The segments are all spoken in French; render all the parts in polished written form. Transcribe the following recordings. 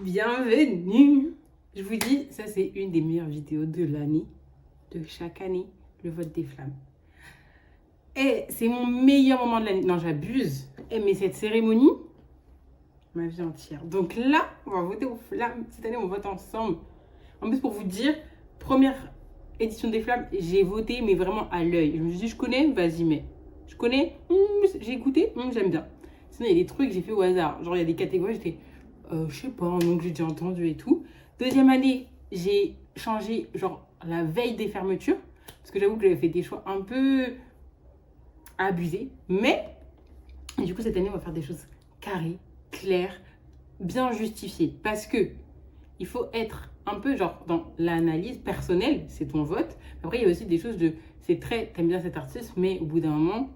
Bienvenue. Je vous dis, ça c'est une des meilleures vidéos de l'année, de chaque année, le vote des flammes. Et c'est mon meilleur moment de l'année. Non, j'abuse. Mais cette cérémonie, ma vie entière. Donc là, on va voter aux flammes. Cette année, on vote ensemble. En plus, pour vous dire, première édition des flammes, j'ai voté, mais vraiment à l'œil. Je me suis dit, je connais, vas-y, mais. Je connais, j'ai écouté, j'aime bien. Sinon, il y a des trucs, j'ai fait au hasard. Genre, il y a des catégories, j'étais, je sais pas, donc j'ai déjà entendu et tout. Deuxième année, j'ai changé, genre, la veille des fermetures. Parce que j'avoue que j'avais fait des choix un peu abusés. Mais, du coup, cette année, on va faire des choses carrées, claires, bien justifiées. Parce que il faut être un peu genre dans l'analyse personnelle, c'est ton vote. Après, il y a aussi des choses de, c'est très, t'aimes bien cet artiste, mais au bout d'un moment,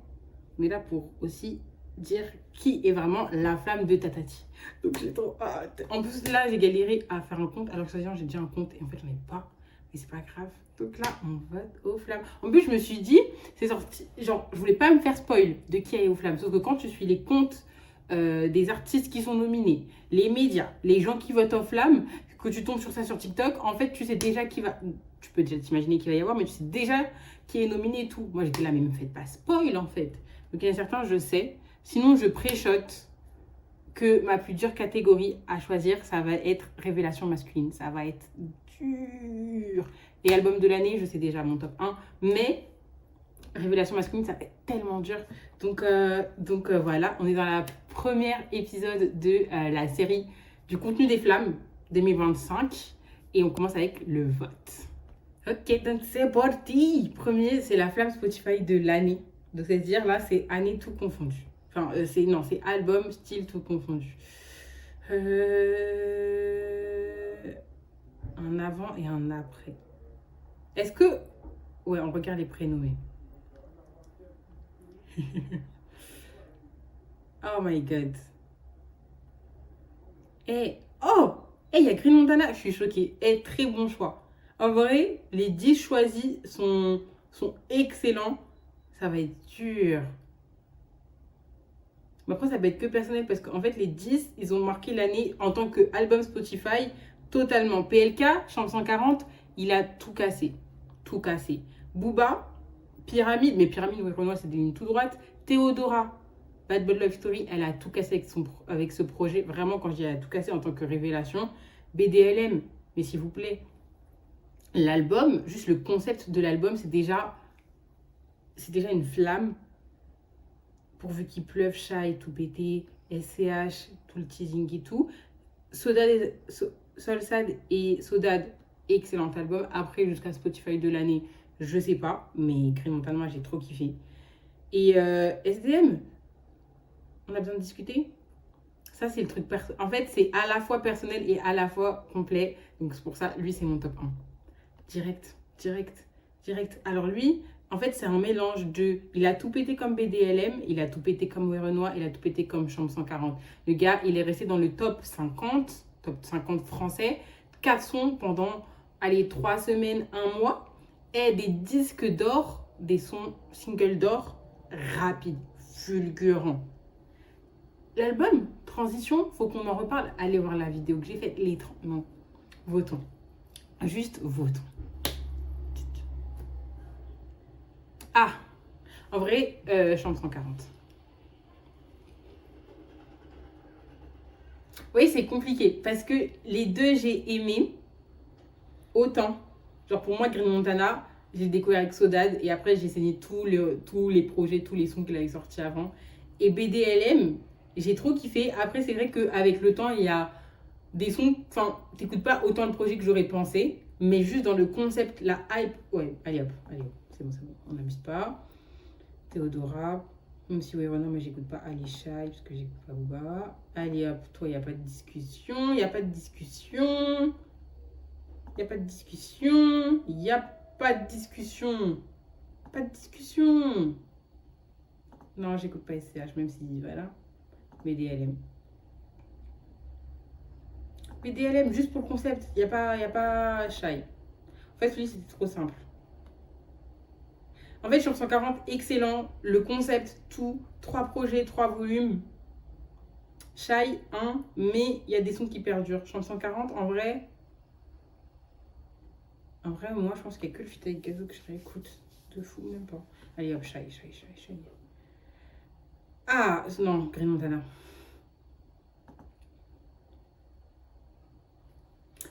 on est là pour aussi dire qui est vraiment la flamme de Tatati. Donc j'ai trop hâte. En plus, là, j'ai galéré à faire un compte, alors que j'ai déjà un compte et en fait, j'en ai pas. Mais c'est pas grave. Donc là, on vote aux flammes. En plus, je me suis dit, c'est sorti, genre, je voulais pas me faire spoil de qui est aux flammes. Sauf que quand tu suis les comptes des artistes qui sont nominés, les médias, les gens qui votent aux flammes, que tu tombes sur ça sur TikTok, en fait, tu sais déjà qui va. Tu peux déjà t'imaginer qu'il va y avoir, mais tu sais déjà qui est nominé et tout. Moi, j'étais là, mais me faites pas spoil, en fait. Donc, il y a certains, je sais. Sinon, je pré-shot que ma plus dure catégorie à choisir, ça va être révélation masculine. Ça va être dur. Et album de l'année, je sais déjà mon top 1. Mais révélation masculine, ça va être tellement dur. Donc voilà, on est dans la première épisode de la série du contenu des flammes 2025. Et on commence avec le vote. Ok, donc c'est parti. Premier, c'est la flamme Spotify de l'année. Donc c'est-à-dire là, c'est année tout confondu. Enfin, c'est album, style tout confondu. Un avant et un après. Est-ce que... Ouais, on regarde les prénommés. Oh my god. Il y a Green Montana. Je suis choquée. Très bon choix. En vrai, les 10 choisis sont excellents. Ça va être dur. Mais après, ça va être que personnel parce qu'en fait, les 10, ils ont marqué l'année en tant qu'album Spotify totalement. PLK, Chambre 140, il a tout cassé. Tout cassé. Booba, Pyramide, mais Pyramide, ouais, pour moi, c'est des lignes tout droites. Théodora, Bad Bad Love Story, elle a tout cassé avec ce projet. Vraiment, quand je dis elle a tout cassé en tant que révélation. BDLM, mais s'il vous plaît, l'album, juste le concept de l'album, c'est déjà une flamme. Pourvu qu'il pleuve, chat et tout pété, SCH, tout le teasing et tout. Solsad et Sodad, excellent album. Après, jusqu'à Spotify de l'année, je sais pas, mais Green Montana, j'ai trop kiffé. Et SDM, on a besoin de discuter. Ça, c'est le truc. En fait, c'est à la fois personnel et à la fois complet. Donc, c'est pour ça, lui, c'est mon top 1. Direct. Alors, lui, en fait, c'est un mélange de... Il a tout pété comme BDLM, il a tout pété comme Werenoi, il a tout pété comme Chambre 140. Le gars, il est resté dans le top 50 français. 4 sons pendant, 3 semaines, 1 mois. Et des disques d'or, des sons singles d'or rapides, fulgurants. L'album, Transition, faut qu'on en reparle. Allez voir la vidéo que j'ai faite. Non, votons. Juste votons. Ah, en vrai, Chambre 140. Oui, c'est compliqué parce que les deux, j'ai aimé autant. Genre pour moi, Green Montana, j'ai découvert avec Sodad et après, j'ai saigné tous les projets, tous les sons qu'il avait sortis avant. Et BDLM, j'ai trop kiffé. Après, c'est vrai qu'avec le temps, il y a des sons... Enfin, t'écoutes pas autant le projet que j'aurais pensé, mais juste dans le concept, la hype... Ouais, allez hop, c'est bon, on n'abuse pas. Théodora, même si oui, non, mais j'écoute pas Ali Shai, parce que j'écoute pas Booba. Allez hop, toi, il n'y a pas de discussion. Non, j'écoute pas SCH, même si, voilà. BDLM. BDLM, juste pour le concept, il n'y a pas Shai. En fait, celui, c'était trop simple. En fait, sur 140, excellent. Le concept, tout. 3 projets, 3 volumes. Shy 1, mais il y a des sons qui perdurent. Chambre 140, en vrai, moi, je pense qu'il n'y a que le feat avec Gazo que je réécoute. De fou, même pas. Allez, hop, Shy. Ah, non, Green Montana.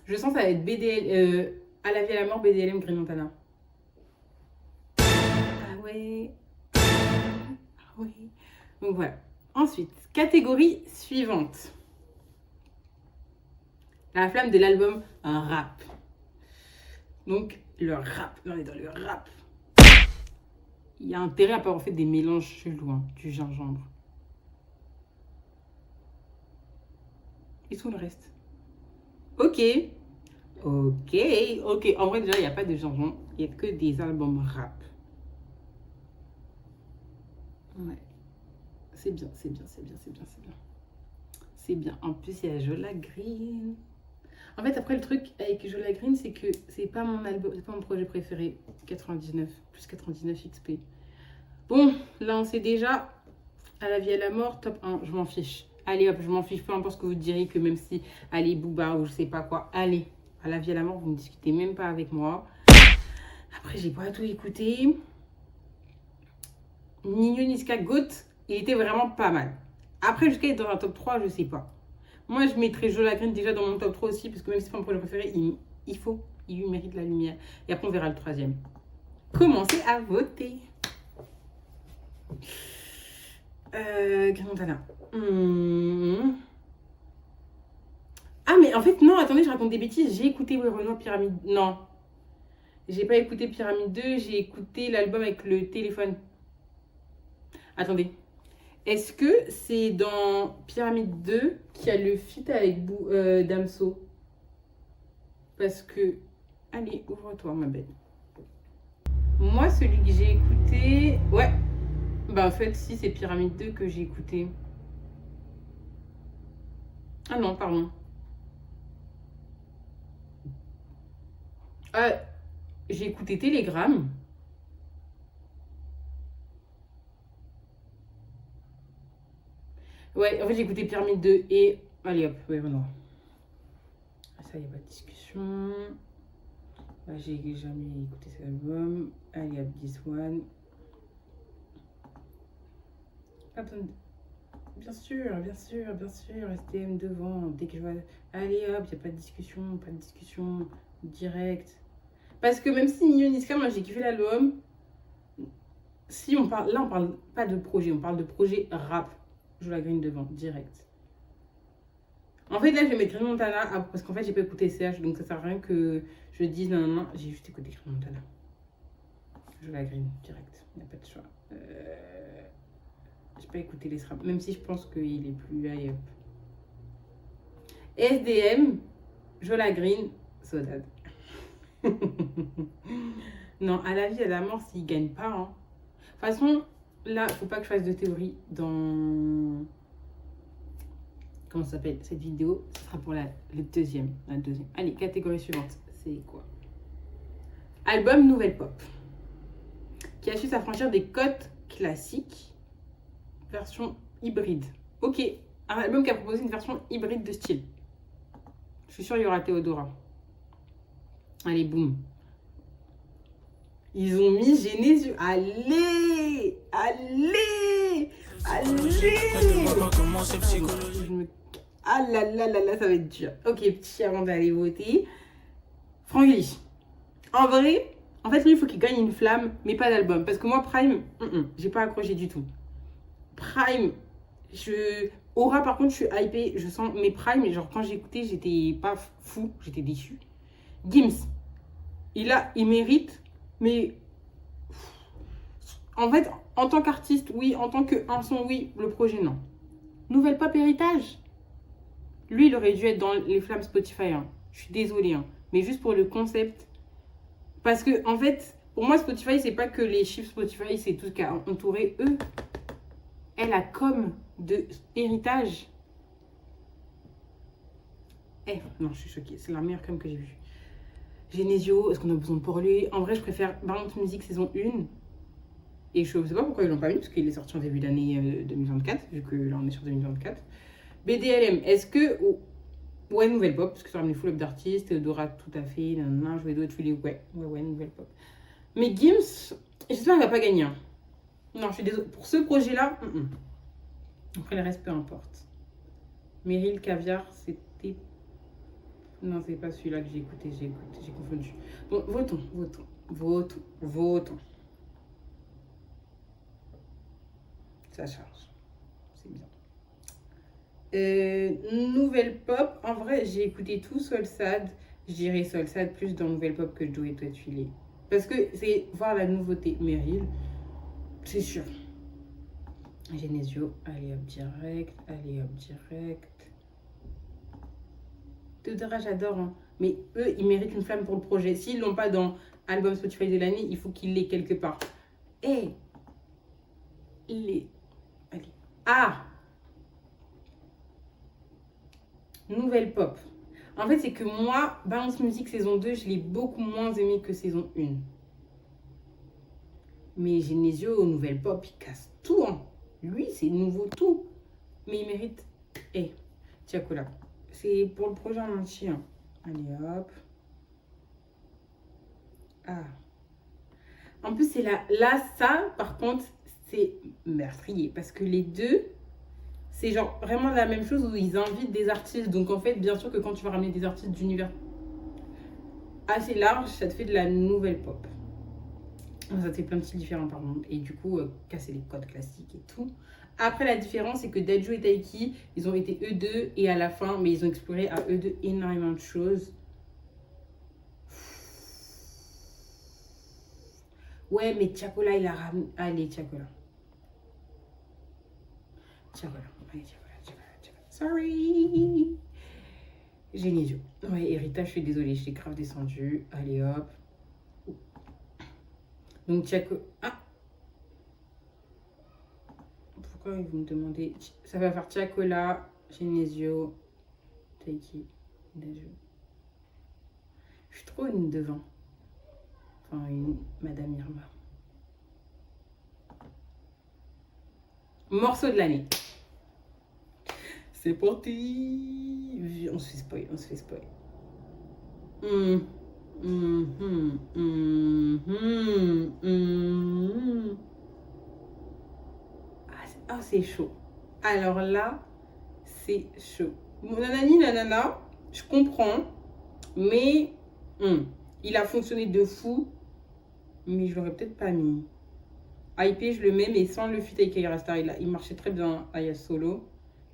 Je sens que ça va être BDL, à la vie à la mort, BDLM, Green Montana. Ah ouais. Donc voilà. Ensuite, catégorie suivante. La flamme de l'album, un rap. Donc, le rap. Là, on est dans le rap. Il y a intérêt à pas avoir fait des mélanges chelous, hein, du gingembre. Et tout le reste. Ok. En vrai, déjà, il n'y a pas de gingembre. Il n'y a que des albums rap. Ouais. C'est bien. C'est bien. En plus, il y a Jola Green. En fait, après, le truc avec Jola Green, c'est que c'est pas mon album, c'est pas mon projet préféré. 99, plus 99 XP. Bon, là, on sait déjà. À la vie à la mort, top 1, je m'en fiche. Allez hop, je m'en fiche, peu importe ce que vous direz, que même si, allez, Booba ou je sais pas quoi, allez, à la vie à la mort, vous ne discutez même pas avec moi. Après, j'ai pas tout écouté. Nino Niska Goat, il était vraiment pas mal. Après, jusqu'à être dans un top 3, je sais pas. Moi, je mettrais Jola Green déjà dans mon top 3 aussi, parce que même si c'est pas mon projet préféré, il lui mérite la lumière. Et après, on verra le troisième. Commencez à voter. Green Montana. Ah, mais en fait, non, attendez, je raconte des bêtises. J'ai écouté Renoir Pyramide. Non. J'ai pas écouté Pyramide 2, j'ai écouté l'album avec le téléphone. Attendez. Est-ce que c'est dans Pyramide 2 qu'il y a le feat avec Damso? Parce que... Allez, ouvre-toi, ma belle. Moi, celui que j'ai écouté... Ouais. Bah, en fait, si, c'est Pyramide 2 que j'ai écouté. Ah non, pardon. J'ai écouté Telegram. Ouais, en fait, j'ai écouté Pyramide 2 et... Allez, hop, ouais, non. Ça, il n'y a pas de discussion. J'ai jamais écouté cet album. Allez, hop, This One. Attendez. Bien sûr, STM devant. Dès que je vois... Allez, hop, il n'y a pas de discussion. Direct. Parce que même si Nino Niska, moi, j'ai kiffé l'album. Si on parle... Là, on parle pas de projet, on parle de projet rap. Je la grine devant, direct. En fait, là, je vais mettre Green Montana parce qu'en fait, j'ai pas écouté CH, donc ça sert à rien que je dise non. J'ai juste écouté Green Montana. Je la grine, direct. Il n'y a pas de choix. J'ai pas écouté les straps, même si je pense qu'il est plus high up. SDM, Jola Green, Sodade. Non, à la vie, à la mort, s'il gagne pas. Hein. De toute façon, là, faut pas que je fasse de théorie dans... Comment ça s'appelle cette vidéo? Ce sera pour la deuxième. Allez, catégorie suivante. C'est quoi? Album Nouvelle Pop. Qui a su s'affranchir des codes classiques. Version hybride. Ok, un album qui a proposé une version hybride de style. Je suis sûre qu'il y aura Théodora. Allez, boum. Ils ont mis Genesio. Allez. Ah là, ça va être dur. Ok, petit, avant d'aller voter. Franglish. En vrai, en fait, lui, il faut qu'il gagne une flamme, mais pas d'album. Parce que moi, Prime, j'ai pas accroché du tout. Prime, Aura, par contre, je suis hypée. Je sens mes Prime, genre, quand j'ai écouté, j'étais pas fou, j'étais déçue. Gims, il mérite, mais en fait, en tant qu'artiste, oui, en tant qu'un son, oui, le projet, non. Nouvelle Pop Héritage. Lui, il aurait dû être dans les flammes Spotify. Hein. Je suis désolée, hein. Mais juste pour le concept. Parce que, en fait, pour moi, Spotify, c'est pas que les chiffres Spotify, c'est tout ce qui a entouré eux. Elle a comme de héritage. Non, je suis choquée. C'est la meilleure com que j'ai vue. Genesio, est-ce qu'on a besoin de pour lui? En vrai, je préfère Balance Music saison 1. Et je sais pas pourquoi ils l'ont pas mis, parce qu'il est sorti en début d'année 2024, vu que là, on est sur 2024. BDLM, est-ce que... Ouais, nouvelle pop, parce que ça ramène full up d'artistes, Dora tout à fait, nanana, je vais d'autres filets, ouais, nouvelle pop. Mais Gims, j'espère qu'elle va pas gagner. Hein. Non, je suis désolée. Pour ce projet-là, après le reste, peu importe. Meryl Caviar, c'était... Non, c'est pas celui-là que j'ai écouté, j'ai confondu. Bon, votons. Ça charge. C'est bien. Nouvelle pop, en vrai, j'ai écouté tout Solsad. Je dirais Solsad plus dans Nouvelle pop que Joe et Toi Filé. Parce que c'est voir la nouveauté. Meryl, c'est sûr. Genesio, allez hop direct. Teodora, j'adore. Hein. Mais eux, ils méritent une flamme pour le projet. S'ils l'ont pas dans album Spotify de l'année, il faut qu'ils l'aient quelque part. Et allez. Ah, nouvelle pop. En fait, c'est que moi, Balance Music saison 2, je l'ai beaucoup moins aimé que saison 1. Mais Genesio, nouvelle pop, il casse tout. Hein. Lui, c'est nouveau tout. Mais il mérite. Tiakola. C'est pour le projet en entier. Hein. Allez, hop. Ah. En plus, c'est là, ça, par contre, c'est meurtrier. Parce que les deux, c'est genre vraiment la même chose où ils invitent des artistes. Donc, en fait, bien sûr que quand tu vas ramener des artistes d'univers assez large, ça te fait de la nouvelle pop. Ça te fait plein de styles différents, pardon. Et du coup, casser les codes classiques et tout. Après, la différence, c'est que Dadju et Taiki, ils ont été eux deux. Et à la fin, mais ils ont exploré à eux deux énormément de choses. Ouais, mais Tiakola, il a ramené... Allez, Tiakola. Allez, Tiakola. Sorry. Genesio. Ouais, Erita, je suis désolée, je t'ai grave descendu. Allez, hop. Donc, Tiakola... Ah. Pourquoi ils vont me demander... Ça va faire Tiakola, Genesio, Taiki, Dadju. Je suis trop une devant. Enfin, une Madame Irma. Morceau de l'année. C'est parti. On se fait spoil. Ah, c'est chaud. Alors là, c'est chaud. Nanani, nanana, je comprends. Mais il a fonctionné de fou. Mais je l'aurais peut-être pas mis. IP, je le mets, mais sans le feat avec Ayra Star. Il marchait très bien à Solo.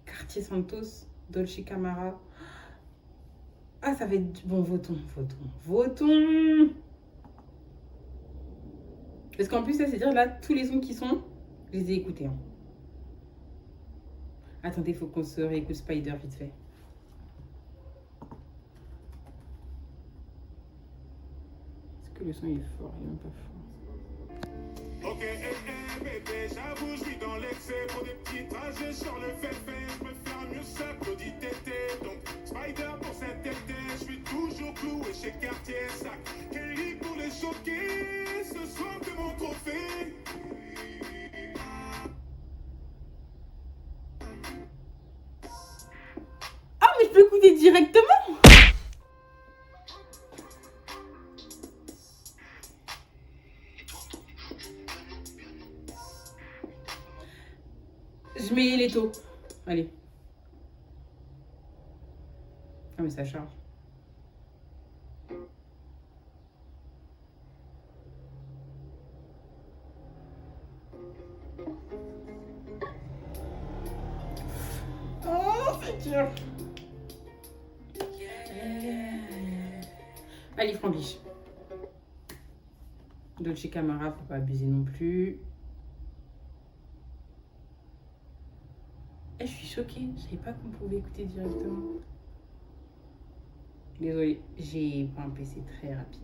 Cartier Santos, Dolce Camara. Ah, ça va être... Bon, votons. Parce qu'en plus, c'est-à-dire là, tous les sons qui sont, je les ai écoutés. Hein. Attendez, il faut qu'on se réécoute Spider vite fait. Est-ce que le son est fort? Il est même pas fort. Ok, bébé, j'avoue, je suis dans l'excès. Pour des petits trajets sur le fait, je me fais un mieux ça que dit tété. Donc, Spider pour cet été, je suis toujours cloué chez Cartier Sac. Kelly pour les choquer, ce soir de mon trophée. Ah, mais je peux écouter directement. Je mets les taux. Allez. Ah, mais ça charge. Oh, c'est dur. Allez, Franglish. Dolce Camara, faut pas abuser non plus. Je suis choquée, je savais pas qu'on pouvait écouter directement. Désolée, j'ai pas un PC très rapide.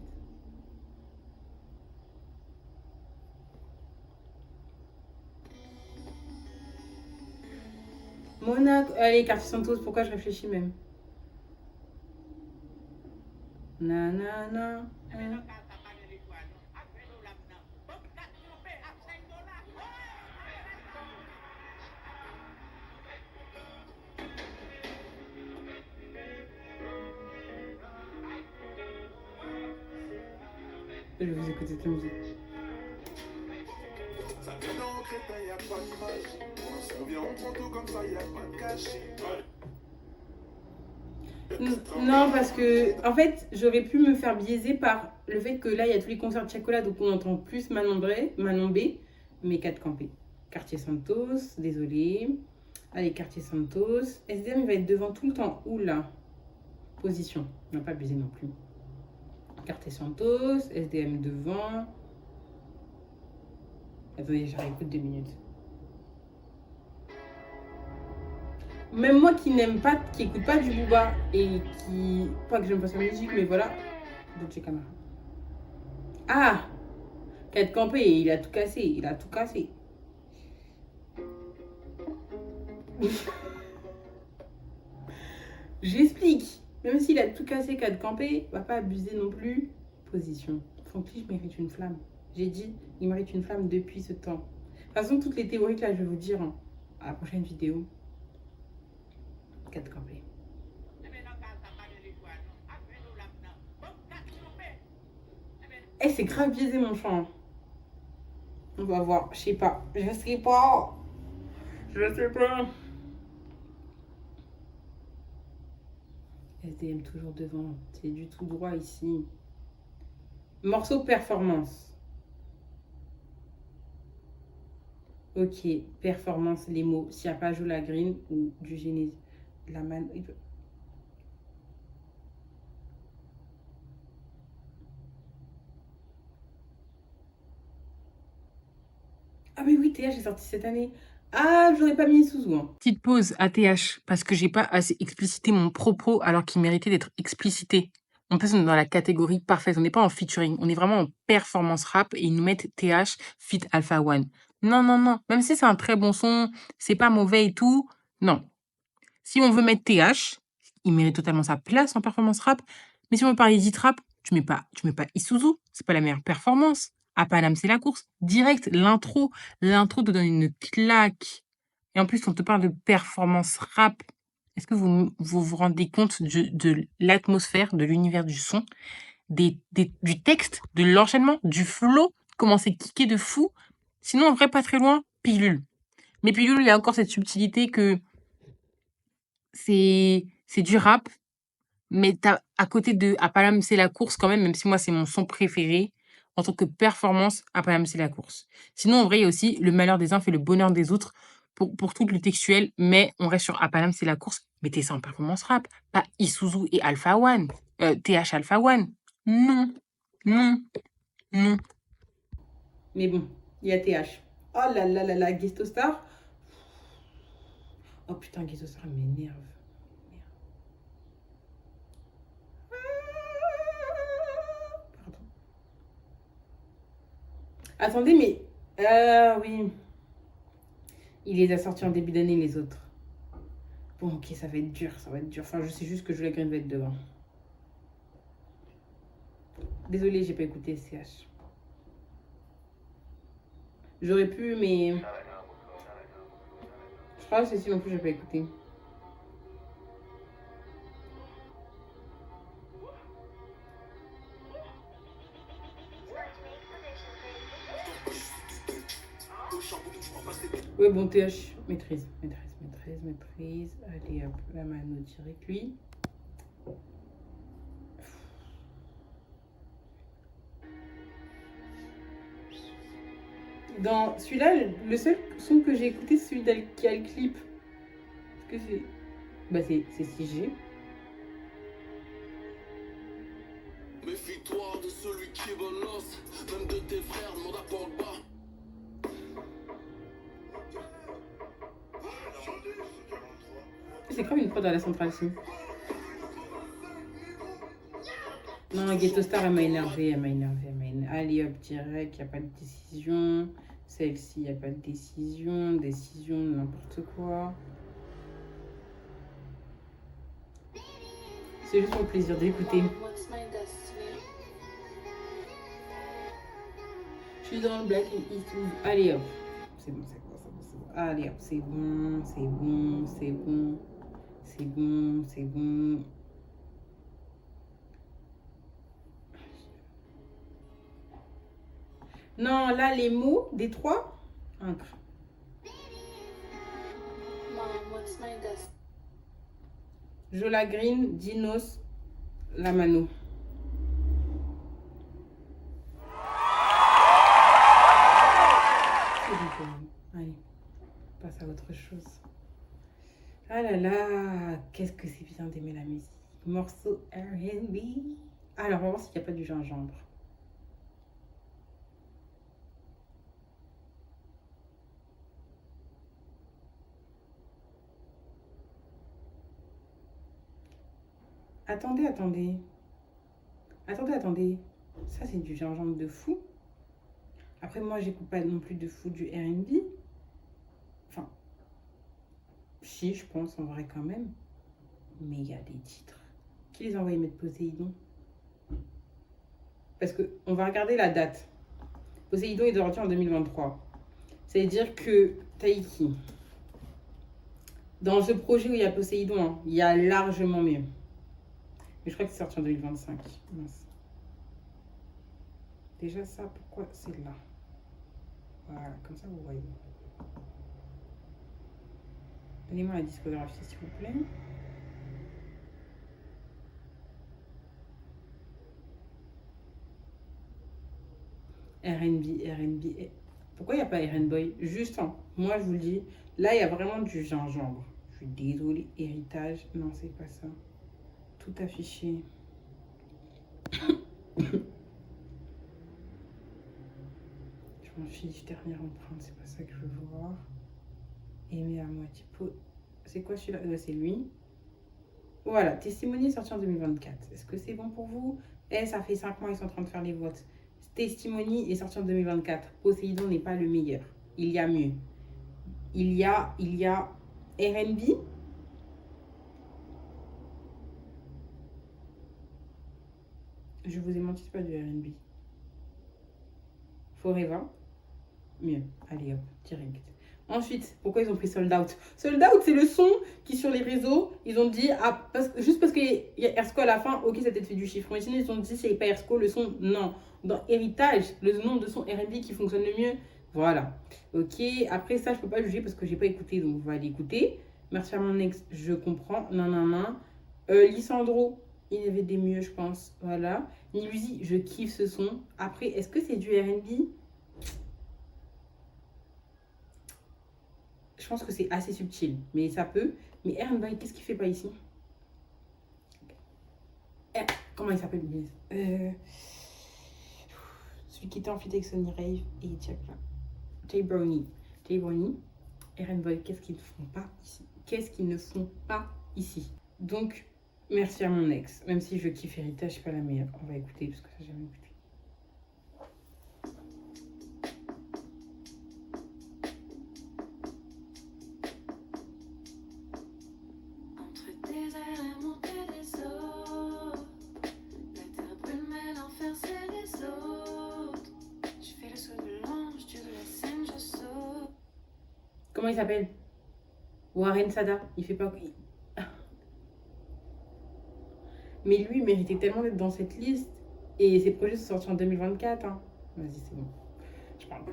Monaco, allez, Cartier Santos, pourquoi je réfléchis même? Nanana. Je vais vous écouter cette musique. Non, parce que, en fait, j'aurais pu me faire biaiser par le fait que là, il y a tous les concerts de Chacola, donc on entend plus Manon B, mais 4 campés. Quartier Santos, désolé. Allez, Quartier Santos. SDM, il va être devant tout le temps. Où là? Position. On n'a pas abusé non plus. Quartier Santos, SDM devant. Attendez, je réécoute 2 minutes. Même moi qui n'aime pas, qui écoute pas du Booba et qui. Pas que j'aime pas sa musique, mais voilà. Dolce Camara. Ah! 4 campé, il a tout cassé, il a tout cassé. J'explique. Même s'il a tout cassé, 4 campé, va pas abuser non plus. Position. Francky, je mérite une flamme. J'ai dit, il mérite une flamme depuis ce temps. De toute façon, toutes les théories que là, je vais vous dire hein, à la prochaine vidéo. 4 campés. Eh, c'est grave biaisé mon chant. On va voir. Je sais pas. Je sais pas. Je sais pas. SDM toujours devant. C'est du tout droit ici. Morceau performance. Ok, performance, les mots. S'il n'y a pas Jola Green ou du Génésis. La man. Ah mais oui, TH est sorti cette année. Ah, j'aurais pas mis Suzu. Hein. Petite pause à TH, parce que j'ai pas assez explicité mon propos alors qu'il méritait d'être explicité. En plus, on est dans la catégorie parfaite. On n'est pas en featuring. On est vraiment en performance rap et ils nous mettent TH fit Alpha One. Non, non, non. Même si c'est un très bon son, c'est pas mauvais et tout. Non. Si on veut mettre TH, il mérite totalement sa place en performance rap. Mais si on veut parler d'hit rap, tu mets pas Isuzu. C'est pas la meilleure performance. À Paname, c'est la course. Direct, l'intro te donne une claque. Et en plus, on te parle de performance rap. Est-ce que vous rendez compte de l'atmosphère, de l'univers du son, du texte, de l'enchaînement, du flow, comment c'est kické de fou? Sinon, en vrai, pas très loin, Pilule. Mais Pilule, il y a encore cette subtilité que c'est du rap, mais à côté de Apalam, c'est la course quand même si moi, c'est mon son préféré. En tant que performance, Apalam, c'est la course. Sinon, en vrai, il y a aussi le malheur des uns fait le bonheur des autres pour tout le textuel, mais on reste sur Apalam, c'est la course. Mettez ça en performance rap, pas Isuzu et Alpha One, TH Alpha One. Non, non, non. Mais bon, il y a TH. Oh là là là là, Guesto Star. Oh putain, Guesto Star m'énerve. Attendez, mais... oui. Il les a sortis en début d'année, les autres. Bon, ok, ça va être dur, ça va être dur. Enfin, je sais juste que Jola Green va être devant. Désolée, j'ai pas écouté SCH. J'aurais pu, mais... Je crois que ceci non plus, j'ai pas écouté. Ouais, bon, TH, maîtrise. Allez, hop, la mano direct, lui. Dans celui-là, le seul son que j'ai écouté, c'est celui qui a le clip. Est-ce que c'est... Bah, c'est 6G. Méfie-toi de celui qui balance, même de tes frères, demande à Pogba. C'est comme une prod à la centrale, si. Non, Ghetto Star, elle m'a énervé. Allez hop, direct, il n'y a pas de décision. Celle-ci, il n'y a pas de décision. Décision, n'importe quoi. C'est juste pour le plaisir d'écouter. Je suis dans le black et East. Allez hop. C'est bon. Allez hop, c'est bon. Non, là, les mots des trois. Encre. Mom, what's my desk? Jola Green, Dinos, Lamano. Allez, on passe à autre chose. Ah là là, qu'est-ce que c'est bien d'aimer la musique. Morceau R&B. Alors, on va voir s'il n'y a pas du gingembre. Attendez, attendez. Attendez, attendez. Ça, c'est du gingembre de fou. Après, moi, j'écoute pas non plus de fou du R&B. Enfin, si, je pense en vrai quand même. Mais il y a des titres. Qui les a envoyés mettre Poséidon? Parce qu'on va regarder la date. Poséidon est sorti en 2023. C'est-à-dire que Taiki, dans ce projet où il y a Poséidon, hein, il y a largement mieux. Mais je crois que c'est sorti en 2025. Mince. Déjà ça, pourquoi c'est là? Voilà, comme ça vous voyez. Donnez-moi la discographie s'il vous plaît. R&B. Pourquoi il n'y a pas R&B Boy? Juste, hein, moi je vous le dis, là il y a vraiment du gingembre. Je suis désolée, héritage. Non, c'est pas ça. Tout affiché. Je m'en fiche, dernière empreinte, c'est pas ça que je veux voir. Aimer à moitié. C'est quoi celui-là? C'est lui. Voilà, Testimony est sorti en 2024. Est-ce que c'est bon pour vous? Ça fait 5 mois, ils sont en train de faire les votes. Testimony est sorti en 2024. Poséidon n'est pas le meilleur. Il y a mieux. Il y a R&B. Je vous ai menti, c'est pas du R&B. Forever. Mieux. Allez hop, direct. Ensuite, pourquoi ils ont pris Sold Out? Sold Out, c'est le son qui, sur les réseaux, ils ont dit, juste parce qu'il y a Ersko à la fin, ok, ça peut-être fait du chiffre. Mais sinon, ils ont dit, c'est pas Ersko, le son, non. Dans Héritage, le nom de son R&B qui fonctionne le mieux, voilà. Ok, après ça, je peux pas juger parce que j'ai pas écouté, donc on va l'écouter. Merci à mon ex, je comprends. Non. Lissandro, il y avait des mieux, je pense. Voilà. Nilusi, je kiffe ce son. Après, est-ce que c'est du R&B? Je pense que c'est assez subtil, mais ça peut. Mais R&B, qu'est-ce qu'il fait pas ici? Comment il s'appelle? Celui qui était en feat avec Sonny Rave et Jay Brownie. R&B, qu'est-ce qu'ils ne font pas ici? Qu'est-ce qu'ils ne font pas ici? Donc, merci à mon ex. Même si je kiffe Héritage, je suis pas la meilleure. On va écouter parce que ça, j'ai jamais écouté. Comment il s'appelle? Warren Sada. Il fait pas. Mais lui, il méritait tellement d'être dans cette liste. Et ses projets sont sortis en 2024. Hein. Vas-y, c'est bon. Je parle.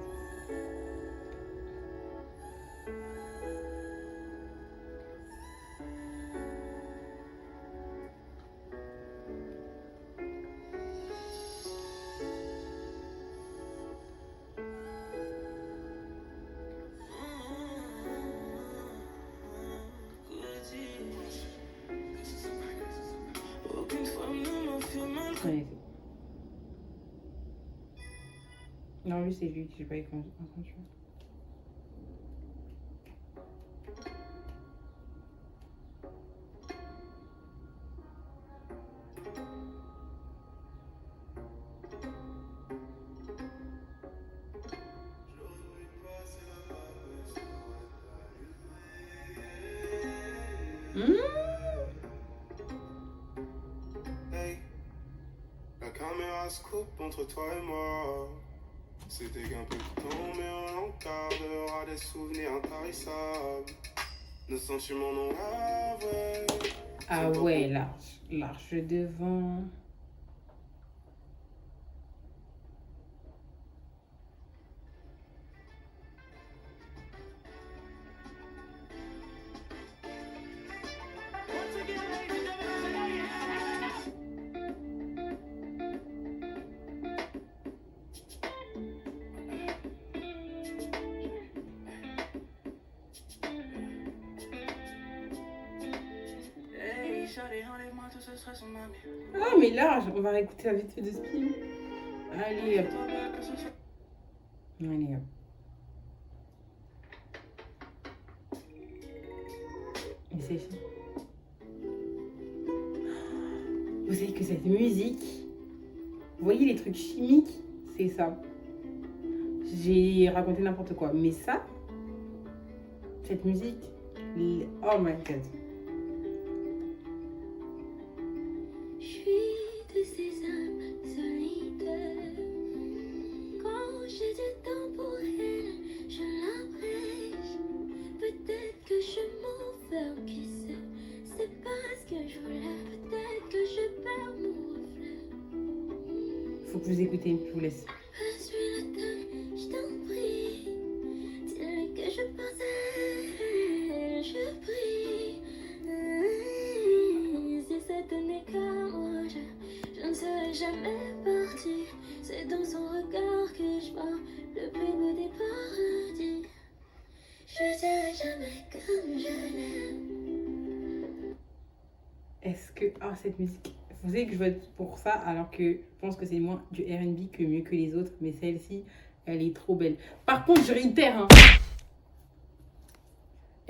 Ouais. Non, lui, c'est lui que j'ai pas entendu. La caméra se coupe entre toi et moi. C'était qu'un peu de temps, mais on encadrera des souvenirs intarissables. Nos sentiments non avoués. Ah ouais, large devant. Ah, mais là, on va réécouter la vite fait de ce film. Allez, hop. Allez, hop. Et c'est ça. Vous savez que cette musique, vous voyez les trucs chimiques, c'est ça. J'ai raconté n'importe quoi, mais ça, cette musique, oh my god. Je suis de ces âmes solitaires. Quand j'ai du temps pour elle, je l'empêche. Peut-être que je m'enferme, qui sait. C'est pas ce que je voulais. Peut-être que je perds mon reflet. Faut que vous écoutez, je vous laisse. Je suis la dame, je t'en prie. Dis-lui que je pense à elle, je prie. Si c'était n'est qu'à moi, je ne serais jamais partie. C'est dans son regard que je vois le plus beau des paradis. Je serai jamais comme je l'aime. Est-ce que... Ah, cette musique. Vous savez que je vote pour ça alors que je pense que c'est moins du R&B que mieux que les autres. Mais celle-ci, elle est trop belle. Par contre, je réitère, hein.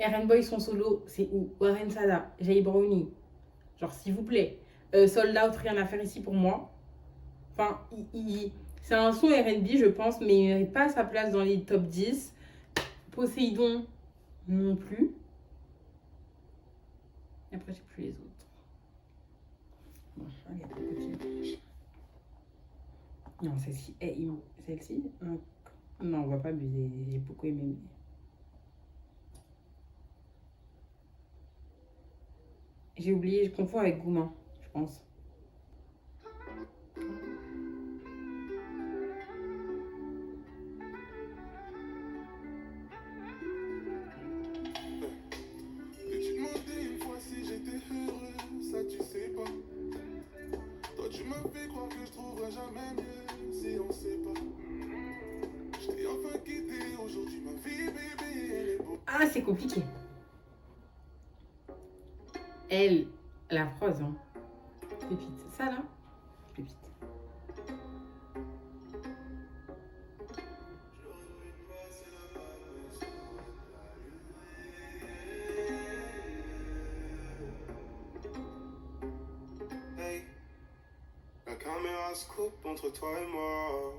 Eren Boy, son solo, c'est où? Warren Sada, Jay Brownie. Genre, s'il vous plaît. Sold Out, rien à faire ici pour moi. Enfin, c'est un son R&B, je pense, mais il n'aurait pas sa place dans les top 10. Poséidon, non plus. Et après, j'ai plus les autres. Bon, allez, on continue. Non, celle-ci, celle-ci, non, on va pas abuser. J'ai beaucoup aimé. J'ai oublié, je confonds avec Goumin, je pense. Et tu demandais une fois si j'étais heureux, ça tu sais pas. Toi tu m'as fait croire que je trouverais jamais mieux si on sait pas. Je t'ai enfin quitté, aujourd'hui ma vie bébé elle est beau. Ah, c'est compliqué. Elle, la prose, hein. Pépite. Ça là, pépite. Hey, la caméra se coupe entre toi et moi.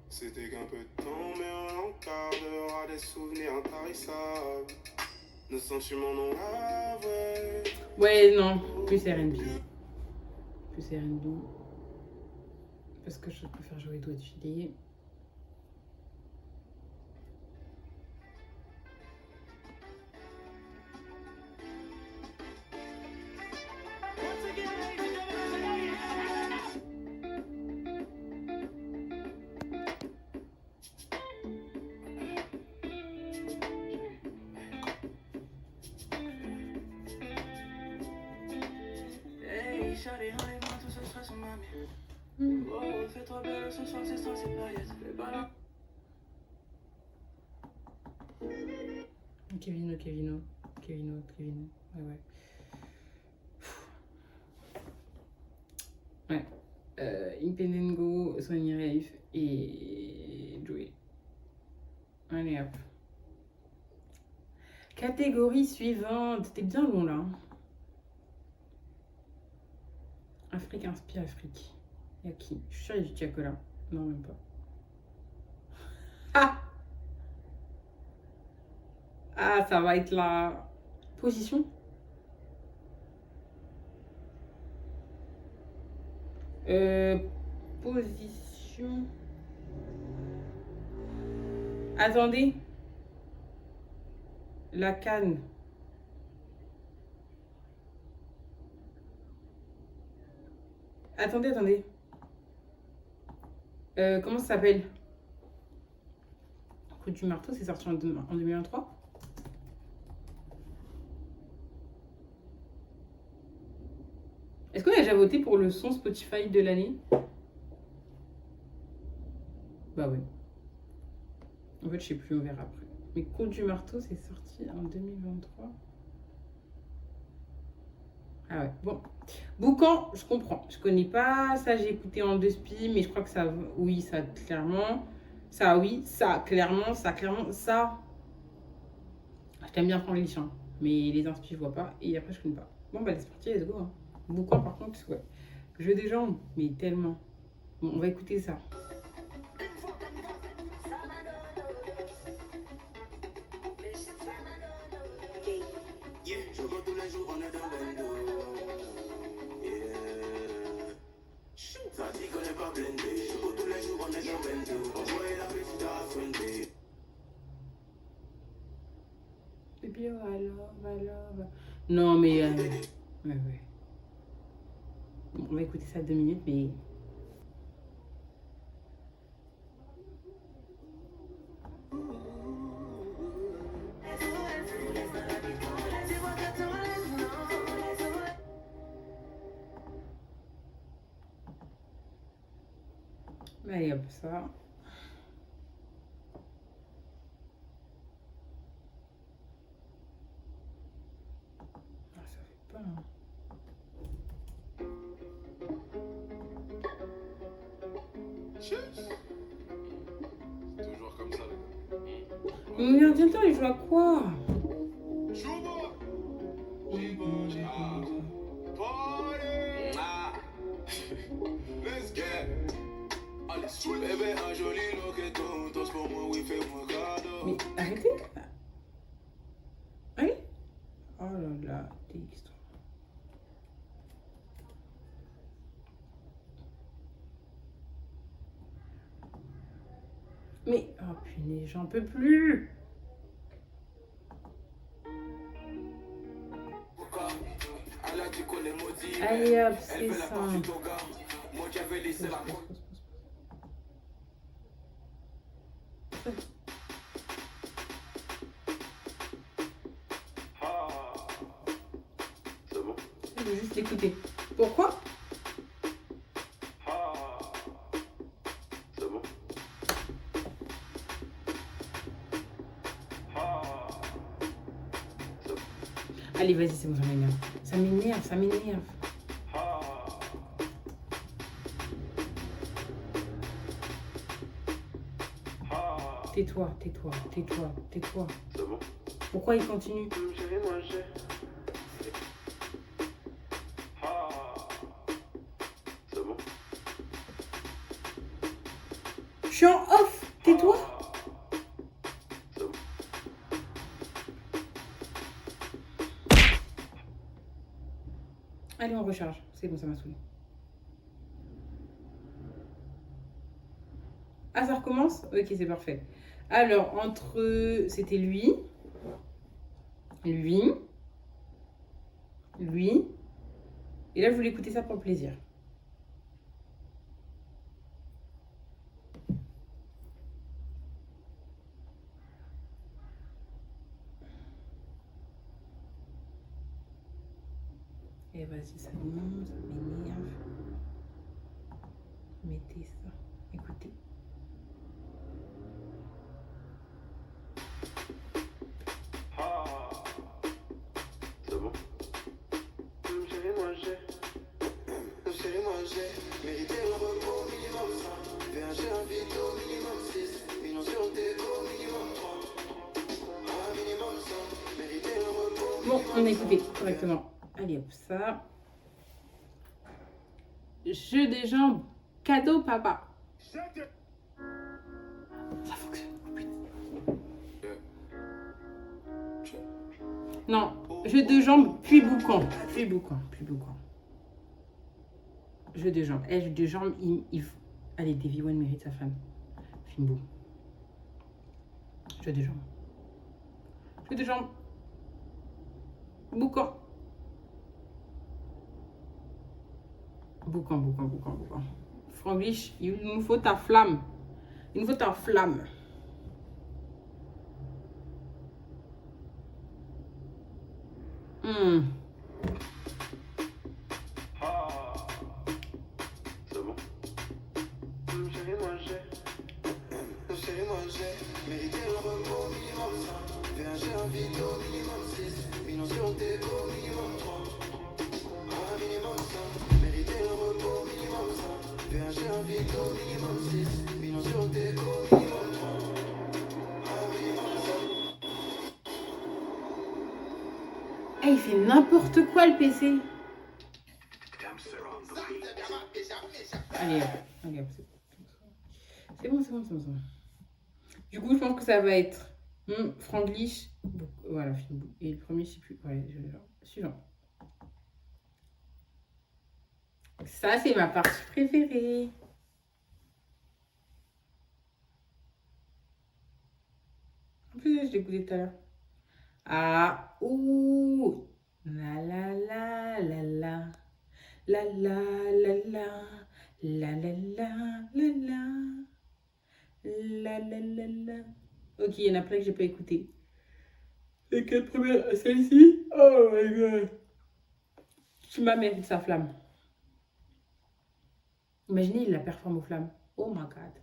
C'était qu'un peu de temps, mais on en gardera des souvenirs intarissables. Nos sentiments n'ont avoué. Ouais, non, plus R&B. Plus R&B. Parce que je préfère jouer doigts de filet. Shawty, enlève-moi tout ce stress, mamie. Oh, fais-toi belle ce soir, c'est ça, c'est paillettes. Les ballons. Kevino. Ouais. Ouais. Impendengo, Sonny Rafe et Joey. Allez hop. Catégorie suivante. C'était bien long là. Afrique inspire Afrique. Y'a qui? Je suis sûre qu'il y a du Tiakola. Non, même pas. Ah, ça va être la position. Position. Attendez. La canne. Attendez. Comment ça s'appelle? Coup du marteau, c'est sorti en 2023. Est-ce qu'on a déjà voté pour le son Spotify de l'année? Bah ouais. En fait, je sais plus, on verra après. Mais Coup du marteau, c'est sorti en 2023. Ah ouais, bon. Boucan, je comprends. Je connais pas ça, j'ai écouté en 2 spi, mais je crois que ça, oui, ça clairement. Ça, oui, ça, clairement, ça. Je t'aime bien Franglish, hein, mais les inspi, je vois pas. Et après, je connais pas. Bon, bah, c'est parti, let's go. Hein. Boucan, par contre, ouais. Jeu des jambes, mais tellement. Bon, on va écouter ça. Je vois tous les jours, on est dans bendo. Yeah. Ça dit qu'on n'est pas blindé. Je vois tous les jours, on est dans bendo. On voit la petite à fonder. Baby, oh, I love. Non, mais. Ouais. Bon, on va écouter ça 2 minutes, mais. Allez, hop, ça. Ah, ça fait pas. Hein. Toujours comme ça, Mais en même temps, il joue à quoi? Let's get. Allez, bébé, un joli loqueton. Tous pour moi, oui, fais-moi cadeau. Mais arrêtez. Allez. Oh là là, texte. Mais, oh punaise, j'en peux plus. Allez hop, c'est ça. C'est bon? Je veux juste l'écouter. Pourquoi? C'est bon? Allez, vas-y, c'est bon, ça m'énerve. Ça m'énerve. Tais-toi. C'est bon? Pourquoi il continue? Je vais manger. C'est bon? Je suis en off, tais-toi. C'est bon? Allez, on recharge. C'est bon, ça m'a saoulé. Ah, ça recommence? Ok, c'est parfait. Alors, entre... C'était lui. Et là, je voulais écouter ça pour le plaisir. Et vas-y, ça monte, ça m'énerve. Mettez ça. Écoutez. C'est bon? Je vais manger. Chérie, manger. Mériter un repos minimum 100. Verger un vide au minimum 6. Millions sur le déco minimum 3. Un minimum 100. Mériter un repos. Bon, on a écouté correctement. Allez hop, ça. Jeu des jambes. Cadeau, papa. Ça fonctionne. Non, jeu de jambes, puis boucan. Jeu de jambes. Jeu de jambes, Allez, Davy One mérite sa femme. Fimbo. Jeu de jambes. Boucan. Franglish, il nous faut ta flamme. C'est bon? Je vais manger. Chérie, manger. Mériter un repos minimum 100. Verger un vide au minimum 6. Millions sur le déco minimum 3. Eh, il fait n'importe quoi le PC. Allez, hop. Allez, hop. C'est bon, c'est bon, c'est bon, c'est bon. Du coup, je pense que ça va être Franglish. Voilà, et le premier, je sais plus. Ouais, suivant. Ça, c'est ma partie préférée. En plus, je l'ai écouté tout à l'heure. Ah, ouh. La la la la la. La la la la. La la la la la. La la la la. Ok, il y en a plein que j'ai pas écouté. Les 4 premières, celle-ci. Oh my god. Tu m'as mérité sa flamme. Imaginez, il la performe aux flammes. Oh my god.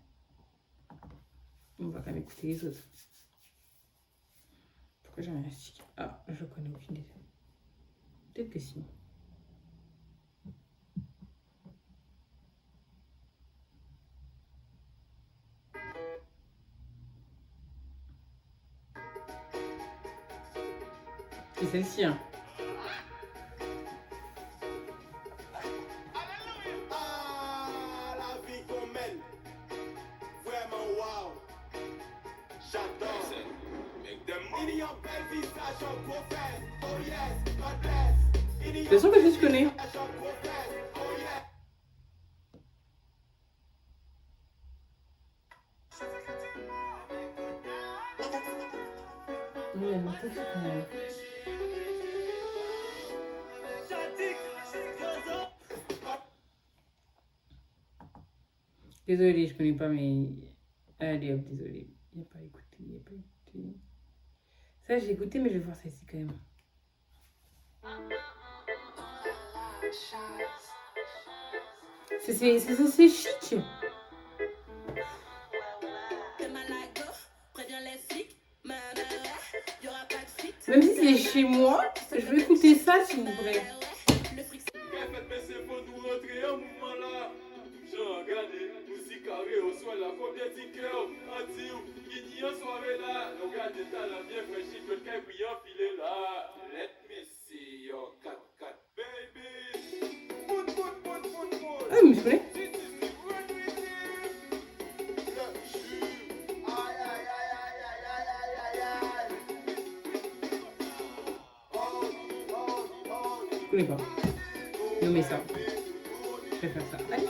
On va quand même écouter les autres. Pourquoi j'ai un élastique? Ah, je connais aucune idée. Peut-être que si. C'est celle-ci, hein. Ah, la vie qu'on mène, vraiment wow. J'adore. Make them million belles visages en prophète. Oh yes, God bless. C'est sûr que je connais. Oui, elle m'a fait quand même. Désolée, je connais pas, mais... Allez hop, désolée. Il n'y a pas écouté, il n'y a pas écouté. Ça, j'ai écouté, mais je vais voir celle-ci quand même. C'est chic. Même si c'est chez moi, je vais écouter ça s'il vous plaît. Ah, mais je connais. Je connais pas. Nommez ça. Je vais faire ça. Allez.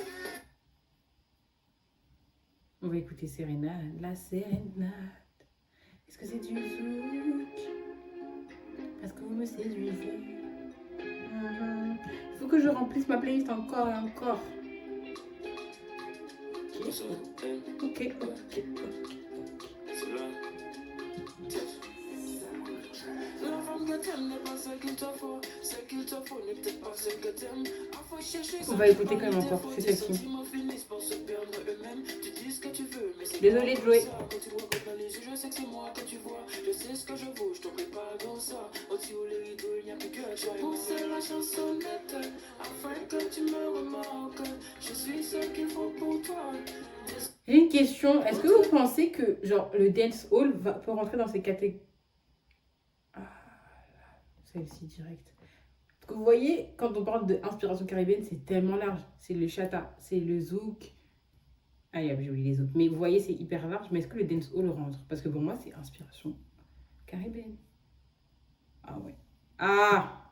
On va écouter Sérénade. La sérénade. Est-ce que c'est du zouk? Parce que vous me séduisez. Il faut que je remplisse ma playlist encore et encore. Ok. On va écouter quand même encore, c'est celle-ci. Désolée de jouer. J'ai une question, est-ce que vous pensez que genre le dance hall peut rentrer dans ces catégories? Celle-ci direct. Parce que vous voyez, quand on parle d'inspiration caribéenne, c'est tellement large. C'est le chata, c'est le zouk. Allez, j'ai oublié les autres. Mais vous voyez, c'est hyper large. Mais est-ce que le dancehall rentre? Parce que pour moi, c'est inspiration caribéenne. Ah ouais. Ah!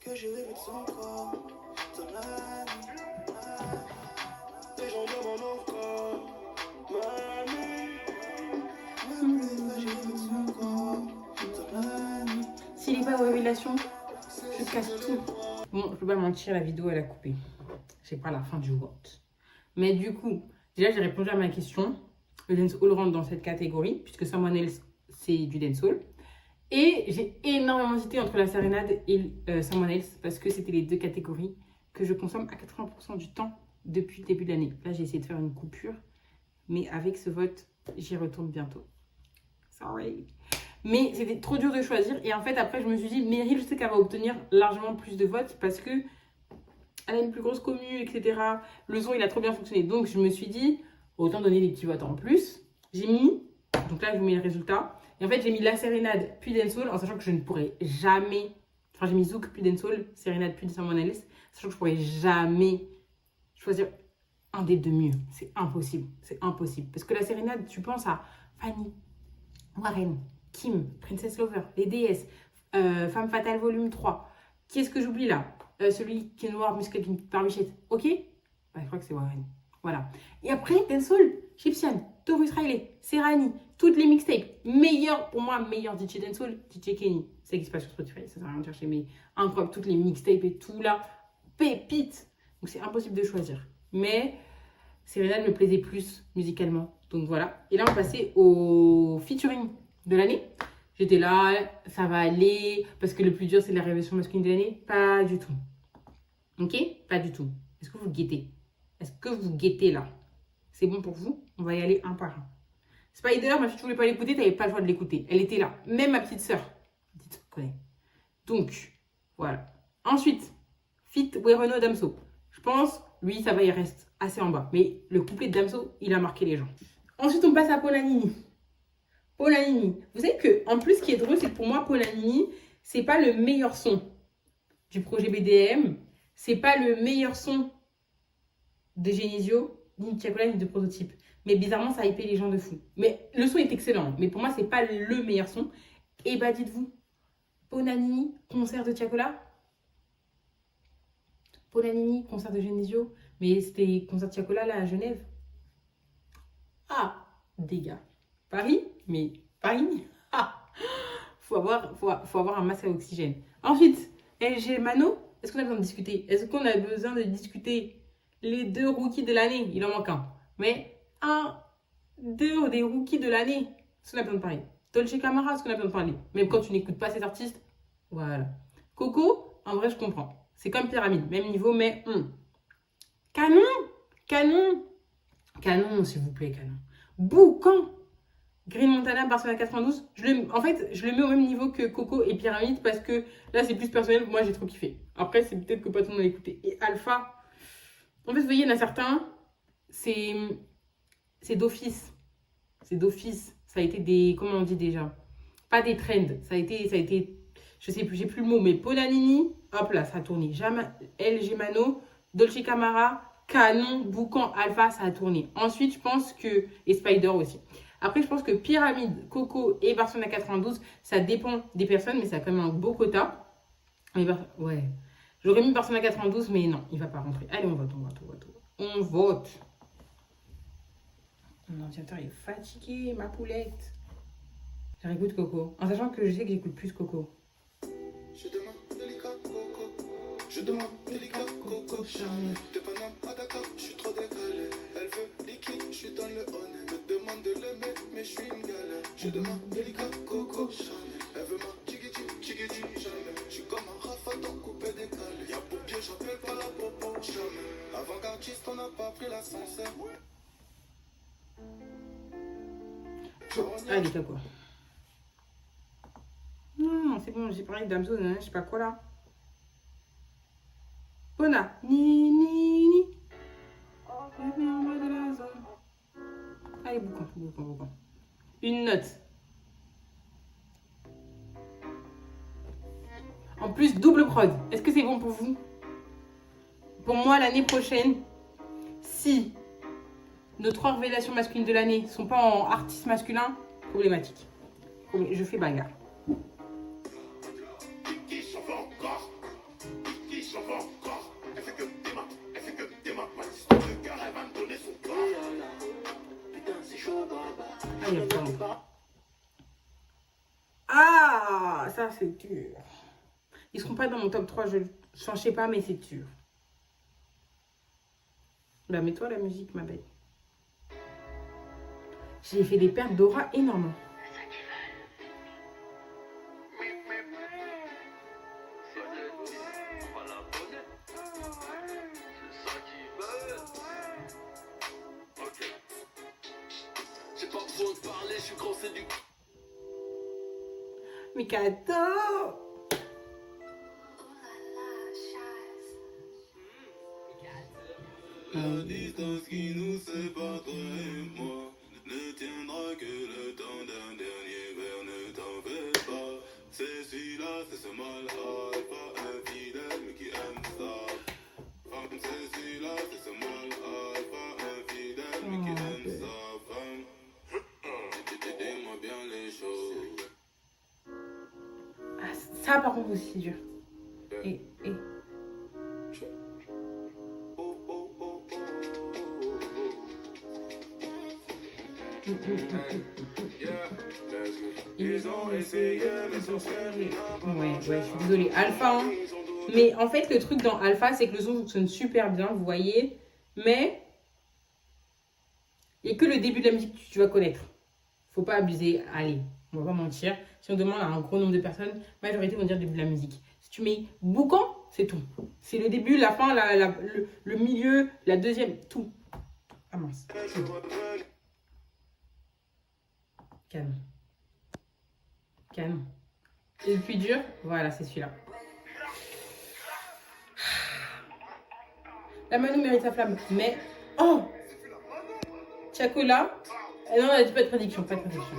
Que je rêve de son corps dans la nuit. Les gens demandent encore, mamie. Je rêve de son corps dans la nuit. S'il n'est pas aux révélations, je casse tout. Bon, je peux pas mentir, la vidéo elle a coupé. C'est pas la fin du world. Mais du coup, déjà j'ai répondu à ma question. Le dancehall rentre dans cette catégorie, puisque Someone Else c'est du dancehall. Et j'ai énormément hésité entre la sérénade et Someone Else parce que c'était les deux catégories que je consomme à 80% du temps depuis le début de l'année. Là, j'ai essayé de faire une coupure, mais avec ce vote, j'y retourne bientôt. Sorry. Mais c'était trop dur de choisir. Et en fait, après, je me suis dit, Meryl, je sais qu'elle va obtenir largement plus de votes parce que elle a une plus grosse commu, etc. Le son, il a trop bien fonctionné. Donc, je me suis dit, autant donner des petits votes en plus. J'ai mis, donc là, je vous mets le résultat. Et en fait, j'ai mis La Sérénade, puis Dancehall, en sachant que je ne pourrais jamais... Enfin, j'ai mis Zouk, puis Dancehall, Sérénade, puis Someone Else, sachant que je ne pourrais jamais choisir un des deux mieux. C'est impossible. C'est impossible. Parce que La Sérénade, tu penses à Fanny, Warren, Kim, Princess Lover, les DS, Femme Fatale Volume 3. Qui est-ce que j'oublie là? Celui qui est noir, musclé, qui par Bichette. Ok? Bah, je crois que c'est Warren. Voilà. Et après, Dancehall, Gypsian, Taurus Riley, Serrani, toutes les mixtapes. Meilleur, pour moi, meilleur DJ Dancehall, DJ Kenny. Ça n'existe pas sur Spotify, ça sert à rien de chercher, mais incroyable, toutes les mixtapes et tout là. Pépite. Donc c'est impossible de choisir. Mais Sérénade me plaisait plus musicalement. Donc voilà. Et là, on va passer au featuring de l'année. J'étais là, ça va aller, parce que le plus dur, c'est la révélation masculine de l'année. Pas du tout. Ok? Pas du tout. Est-ce que vous guettez? Est-ce que vous guettez là? C'est bon pour vous? On va y aller un par un. Spider, ma fille, tu voulais pas l'écouter, tu n'avais pas le choix de l'écouter. Elle était là. Même ma petite sœur. Ma petite sœur connaît. Donc, voilà. Ensuite, Fit Werono Damso. Je pense, lui, ça va, il reste assez en bas. Mais le couplet de Damso, il a marqué les gens. Ensuite, on passe à Polanini. Polanini. Vous savez que, en plus, ce qui est drôle, c'est que pour moi, Polanini, c'est pas le meilleur son du projet BDM. C'est pas le meilleur son de Genesio, ni de Tiakola, ni de Prototype. Mais bizarrement, ça a hypé les gens de fou. Mais le son est excellent. Mais pour moi, c'est pas le meilleur son. Et bah, dites-vous, Polanini, concert de Tiakola. Polanini, concert de Genesio. Mais c'était concert de Tiakola, là, à Genève. Ah, dégâts. Paris? Mais Paris? Ah, faut avoir un masque à oxygène. Ensuite, LG Mano. Est-ce qu'on a besoin de discuter? Est-ce qu'on a besoin de discuter les deux rookies de l'année? Il en manque un. Mais deux des rookies de l'année. Est-ce qu'on a besoin de parler? Dolce Camara, est-ce qu'on a besoin de parler? Même quand tu n'écoutes pas ces artistes. Voilà. Coco, en vrai, je comprends. C'est comme Pyramide. Même niveau, mais... Canon! Canon! Canon, s'il vous plaît, canon. Boucan! Green Montana, Barcelona 92. En fait, je le mets au même niveau que Coco et Pyramide parce que là, c'est plus personnel. Moi, j'ai trop kiffé. Après, c'est peut-être que pas tout le monde a écouté. Et Alpha, en fait, vous voyez, il y en a certains, c'est d'office. C'est d'office. Ça a été des... Comment on dit déjà? Pas des trends. Ça a été... Je sais plus, j'ai plus le mot. Mais Polanini, hop là, ça a tourné. LG Mano, Dolce Camara, Canon, Boucan, Alpha, ça a tourné. Ensuite, je pense que... Et Spider aussi. Après, je pense que Pyramide, Coco et Barcelona 92, ça dépend des personnes, mais ça a quand même un beau quota. Ouais. J'aurais mis Barcelona 92, mais non, il ne va pas rentrer. Allez, on vote. On vote. Mon ordinateur est fatigué, ma poulette. Je réécoute Coco. En sachant que je sais que j'écoute plus Coco. Je demande délicat coco. Je demande délicat coco. T'es pas non, ah d'accord, je suis trop décalé. Elle veut liquide, je suis dans le honnête. Me demande de l'aimer, mais je suis une galère. Je demande délicat coco. Elle veut ma chigidi, jamais. Je suis comme un rafadon coupé décalé. Y'a pour pied, j'appelle pas la popo, jamais. Avant-gardiste, on n'a pas pris l'ascenseur. Allez, t'as quoi? Non, c'est bon, j'ai parlé de Damso, je sais pas quoi là. Bona, ni. Allez, boucan. Une note. En plus, double prod. Est-ce que c'est bon pour vous? Pour moi, l'année prochaine, si nos 3 révélations masculines de l'année sont pas en artiste masculin, problématique. Je fais bagarre. Ah, ça c'est dur. Ils seront pas dans mon top 3, je sais pas, mais c'est dur. Bah mets-toi la musique, ma belle. J'ai fait des pertes d'aura énormes. Mikado! La distance qui nous sépare, toi et moi, ne tiendra que le temps d'un dernier verre, ne t'en fais pas. C'est celui-là, c'est ce mal alpha, infidèle mais qui aime sa femme. C'est celui-là, c'est ce mal alpha, infidèle mais qui aime sa femme. Dis-moi bien les choses. Ah, ça, par contre, aussi, c'est dur. Et. Ils ont essayé, mais sont servis. Ouais, je suis désolée. Alpha, hein. Mais en fait, le truc dans Alpha, c'est que le son fonctionne super bien, vous voyez. Mais il n'y a que le début de la musique que tu vas connaître. Faut pas abuser. Allez, on va pas mentir. Si on demande à un gros nombre de personnes, la majorité vont dire le début de la musique. Si tu mets boucan, c'est tout. C'est le début, la fin, le milieu, la deuxième, tout. Ah mince. Canon. Canon. Et le plus dur, voilà, c'est celui-là. La Mano mérite sa flamme. Mais, oh, Chacola. Non, pas de prédiction, pas de prédiction.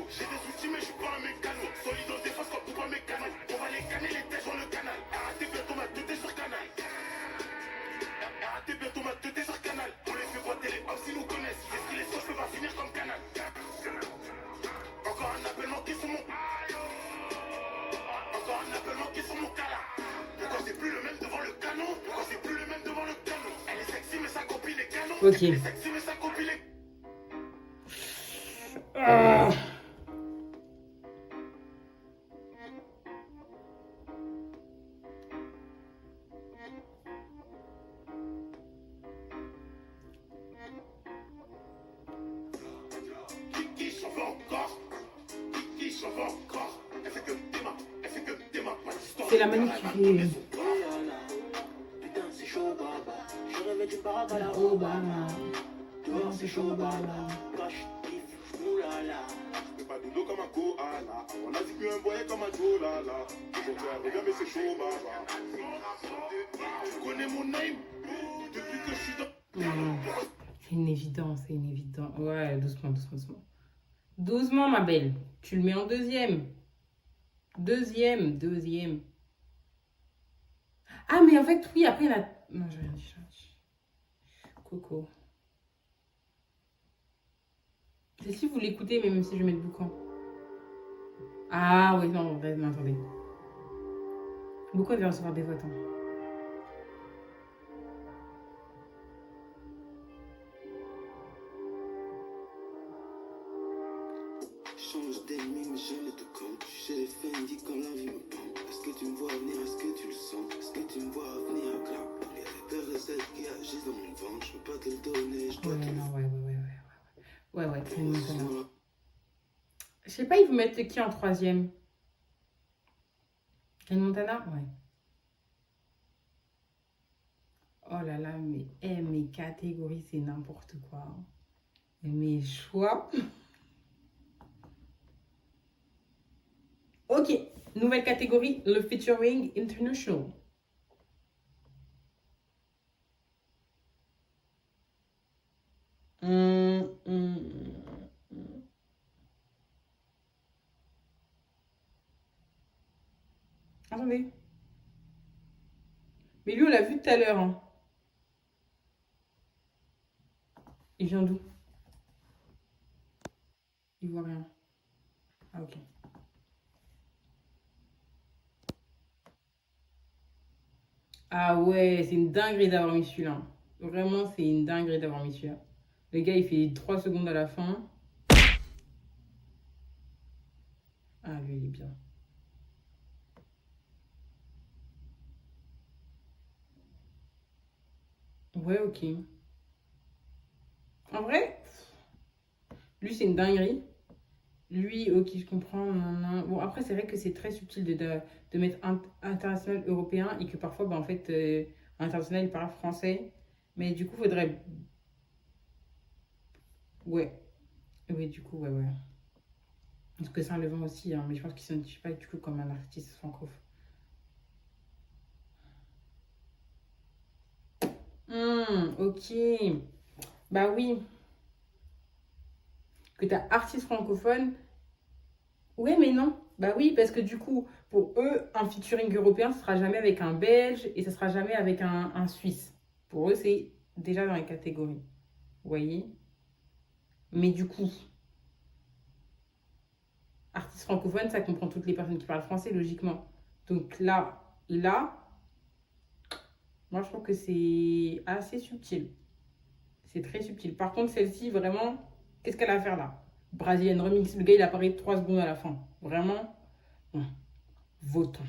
J'ai des outils mais je suis pas un mécano. Solide en défense comme pour un mécano. On va les canner les têtes sur le canal. Arrêtez bientôt ma tête sur canal. Arrêtez bientôt ma tête sur canal. On les fait boiter les hommes s'ils nous connaissent. Est-ce qu'ils les sont, je peux pas finir comme canal. Encore un appel manqué sur mon. Encore un appel manqué sur mon canal. Pourquoi c'est plus le même devant le canon? Pourquoi c'est plus le même devant le canon? Elle est sexy mais sa copine est canon. Ok. Elle est sexy mais sa copine est. C'est la Manu qui fait. Putain, c'est chaud, baba. Je rêvais d'une baraque à la Obama. Dehors, c'est chaud, baba. Cache, kiff, oulala. Mais pas de dos comme un koala. On a dit qu'un voyait comme un dolala. Aujourd'hui, elle revient, mais c'est chaud, baba. Tu connais mon name depuis que je suis dans. C'est une évidence, c'est une évidence. Ouais, doucement, doucement, doucement. Doucement, ma belle. Tu le mets en deuxième. Deuxième. Ah, mais en fait, oui, après, il y en a... Non, j'ai rien dit. Coco. C'est si vous l'écoutez, mais même si je mets le boucan. Ah, oui, non, attendez. Boucan, il va recevoir des votes. Hein. Change d'ennemi, mais je ne te compte. Chez les Fendi quand la vie me prend. Est-ce que tu me vois venir? Est-ce que tu le sens? Est-ce que tu me vois venir à clap? Il y a des paires de recettes qui agissent dans mon ventre. Je peux pas te le donner, je dois te le Ouais, c'est une Montana. Je sais pas, ils vous mettent qui en troisième? Une Montana? Ouais. Oh là là, mais mes catégories, c'est n'importe quoi. Et mes choix. Ok, nouvelle catégorie, le featuring international. Attendez. Mais lui, on l'a vu tout à l'heure. Hein. Il vient d'où? Il voit rien. Ah, ok. Ah ouais, c'est une dinguerie d'avoir mis celui-là. Vraiment, c'est une dinguerie d'avoir mis celui-là. Le gars, il fait 3 secondes à la fin. Ah, lui, il est bien. Ouais, ok. En vrai, lui, c'est une dinguerie. Lui, ok, je comprends. Non, non. Bon, après, c'est vrai que c'est très subtil de mettre international européen et que parfois, bah, en fait, international, il parle français. Mais du coup, faudrait. Ouais. Oui, du coup, ouais, ouais. Parce que c'est un levant aussi, hein, mais je pense qu'il ne s'identifie pas du coup comme un artiste francophone. Ok. Bah oui. Que t'as artiste francophone. Ouais, mais non. Bah oui, parce que du coup, pour eux, un featuring européen, ce sera jamais avec un Belge et ce sera jamais avec un Suisse. Pour eux, c'est déjà dans les catégories. Vous voyez? Mais du coup, artiste francophone, ça comprend toutes les personnes qui parlent français, logiquement. Donc là, moi, je trouve que c'est assez subtil. C'est très subtil. Par contre, celle-ci, vraiment, qu'est-ce qu'elle a à faire là? Brazilian Remix, le gars, il apparaît 3 secondes à la fin. Vraiment, bon, votons.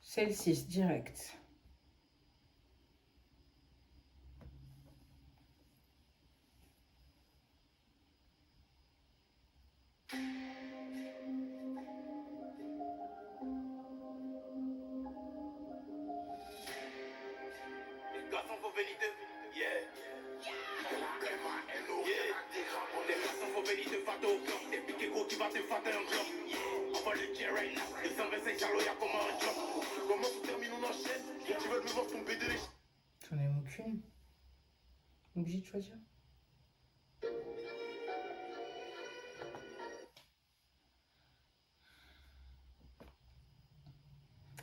Celle-ci, direct. Les garçons faut valider, yeah. Les garçons faut valider, Fato. Des piquets gros qui va te fater un club. On va le dire right now. Les 125 Charlots, y'a comment un job. Comment on termine, on enchaîne. Tu veux me voir tomber de l'échelle. J'en ai aucune. Obligé de choisir.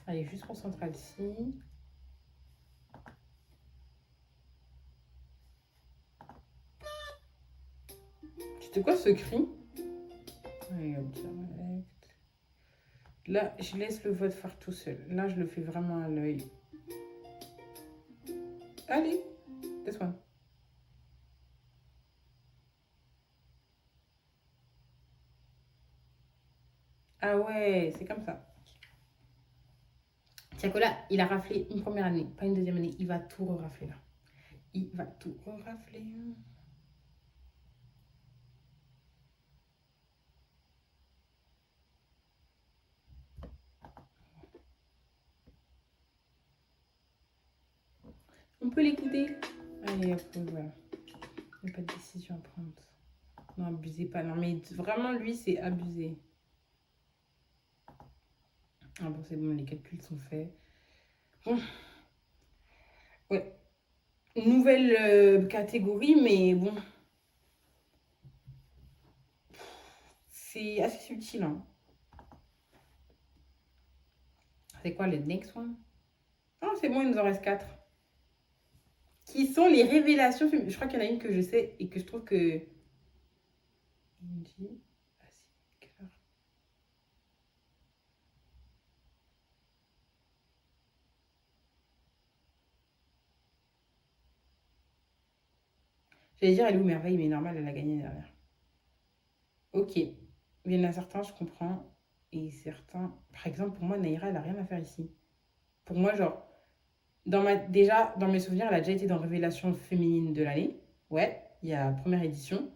Allez, juste pour Central-ci. C'était quoi ce cri? Allez, hop, direct. Là, je laisse le vote faire tout seul. Là, je le fais vraiment à l'œil. Allez, this one. Ah ouais, c'est comme ça. Tiakola, il a raflé une première année, pas une deuxième année. Il va tout rafler là. Il va tout rafler. On peut l'écouter. Allez, hop, voilà. Il n'y a pas de décision à prendre. Non, abusez pas. Non, mais vraiment, lui, c'est abusé. Ah bon, c'est bon, les calculs sont faits. Bon. Ouais. Nouvelle catégorie, mais bon. C'est assez subtil, hein. C'est quoi le next one? Ah, c'est bon, il nous en reste 4. Qui sont les révélations féminines? Je crois qu'il y en a une que je sais et que je trouve que... Indy, Claire. J'allais dire, elle est où Merveille, mais normal, elle a gagné derrière. Ok. Il y en a certains, je comprends. Et certains... Par exemple, pour moi, Naïra, elle n'a rien à faire ici. Pour moi, genre... Déjà, dans mes souvenirs, elle a déjà été dans Révélation féminine de l'année. Ouais, il y a première édition.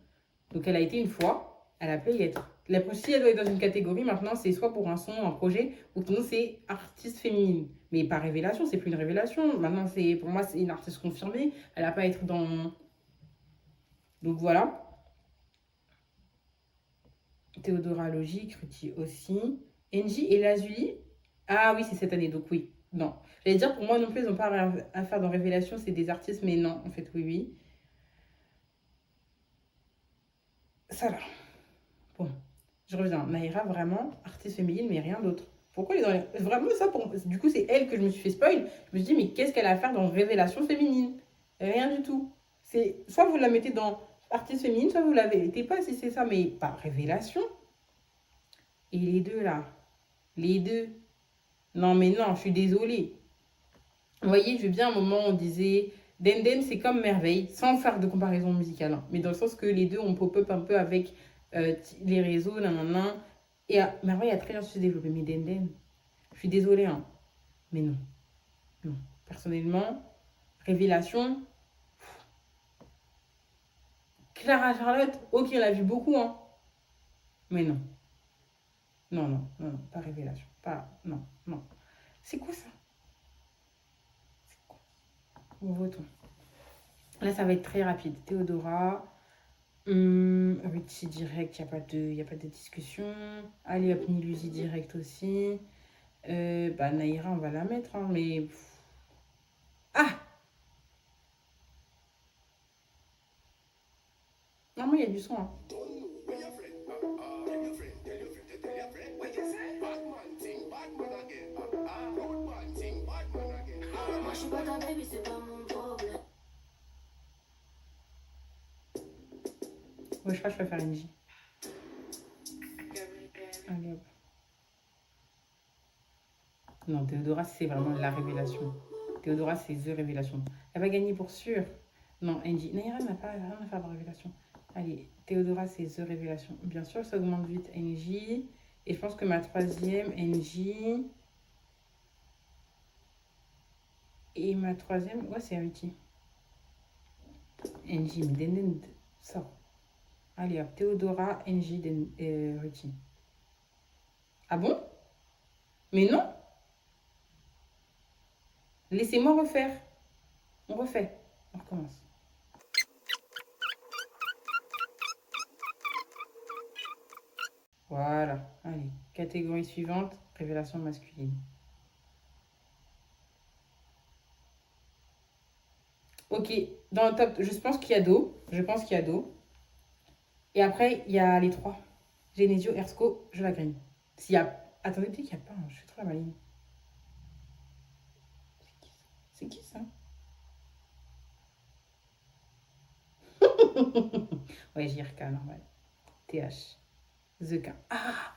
Donc, elle a été une fois. Elle a pu y être. Si elle doit être dans une catégorie, maintenant, c'est soit pour un son, un projet, ou sinon, c'est artiste féminine. Mais pas Révélation, c'est plus une révélation. Maintenant, pour moi, c'est une artiste confirmée. Elle n'a pas à être dans... Donc, voilà. Théodora Logique, Ruti aussi. Engie et Lazuli. Ah oui, c'est cette année, donc oui. Non. J'allais dire, pour moi non plus, ils n'ont pas rien à faire dans Révélation, c'est des artistes, mais non, en fait, oui, oui. Ça là. Bon, je reviens. Naïra, vraiment, artiste féminine, mais rien d'autre. Pourquoi elle est dans les... Vraiment, ça, du coup, c'est elle que je me suis fait spoil. Je me suis dit, mais qu'est-ce qu'elle a à faire dans Révélation féminine? Rien du tout. Soit vous la mettez dans artiste féminine, soit vous la mettez pas, si c'est ça, mais pas Révélation. Et les deux, là. Les deux. Non, mais non, je suis désolée. Vous voyez, je veux bien un moment, on disait Denden, c'est comme Merveille, sans faire de comparaison musicale, hein, mais dans le sens que les deux ont pop-up un peu avec les réseaux, nanana. Et Merveille a très bien su se développer, mais Denden, je suis désolée, hein, mais non. Non. Personnellement, Révélation, Clara Charlotte, ok, on l'a vu beaucoup, hein. Mais non. Non, non, non, non, pas révélation. Pas, non, non. C'est quoi ça? C'est quoi? Votons. Là, ça va être très rapide. Théodora. Richie direct, il n'y a pas de discussion. Allez, hop, Nilusi direct aussi. Naïra, on va la mettre, hein, mais... Ah! Non, mais il y a du son, hein. Moi je suis pas ta baby, c'est pas mon problème. Ouais, je crois que je préfère NJ. Allez, hop. Non, Théodora, c'est vraiment la révélation. Théodora, c'est The Révélation. Elle va gagner pour sûr. Non, NJ. Naïra n'a pas rien à faire de révélation. Allez, Théodora, c'est The Révélation. Bien sûr, ça augmente vite NJ. Et je pense que ma troisième, NJ. Et ma troisième, ouais, c'est Richie. NJ, mais Denden sort. Allez, hop, Théodora, NJ, Richie. Ah bon? Mais non! Laissez-moi refaire. On refait. On recommence. Voilà. Allez, catégorie suivante, révélation masculine. Ok, dans le top, je pense qu'il y a Do. Je pense qu'il y a Do. Et après, il y a les trois. Genesio, Ersko, je la gagne. S'il y a... Attendez, peut-être qu'il n'y a pas. Je suis trop maligne. C'est qui ça? Ouais, JRK, normal. TH. The K. Ah!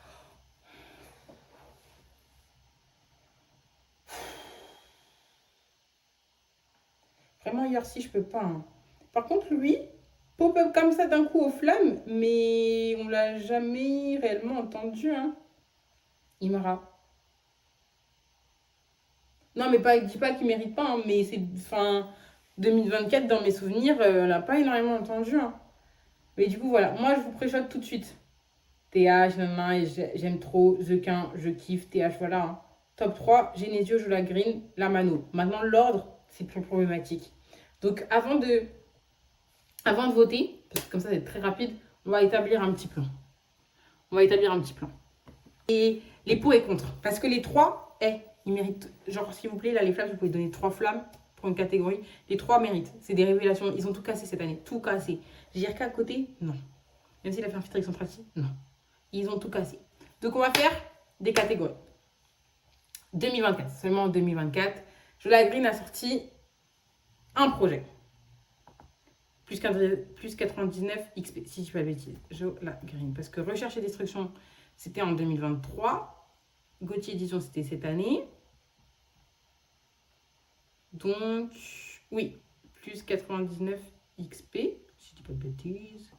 Vraiment, hier, si je peux pas. Hein. Par contre, lui, pop-up comme ça d'un coup aux flammes, mais on l'a jamais réellement entendu. Hein. Imara. Non, mais pas, dis pas qu'il mérite pas, hein, mais c'est. Enfin, 2024, dans mes souvenirs, on l'a pas énormément entendu. Hein. Mais du coup, voilà. Moi, je vous préchote tout de suite. TH, j'aime trop. The Quin, je kiffe. TH, voilà. Hein. Top 3, Genesio, je la green, la mano. Maintenant, l'ordre, c'est plus problématique. Donc, avant de voter, parce que comme ça, c'est très rapide, on va établir un petit plan. Et les pour et contre. Parce que les trois, ils méritent. Genre, s'il vous plaît, là, les flammes, vous pouvez donner 3 flammes pour une catégorie. Les 3 méritent. C'est des révélations. Ils ont tout cassé cette année. Tout cassé. JRK à côté, non. Même s'il a fait un feat avec son Tracy, non. Ils ont tout cassé. Donc, on va faire des catégories. 2024. Seulement en 2024. Jola Green a sorti un projet. Plus 99 XP, si je ne dis pas de bêtises. Jola Green. Parce que Recherche et Destruction, c'était en 2023. Gauthier Édition, c'était cette année. Donc, oui, plus 99 XP, si je dis pas de bêtises.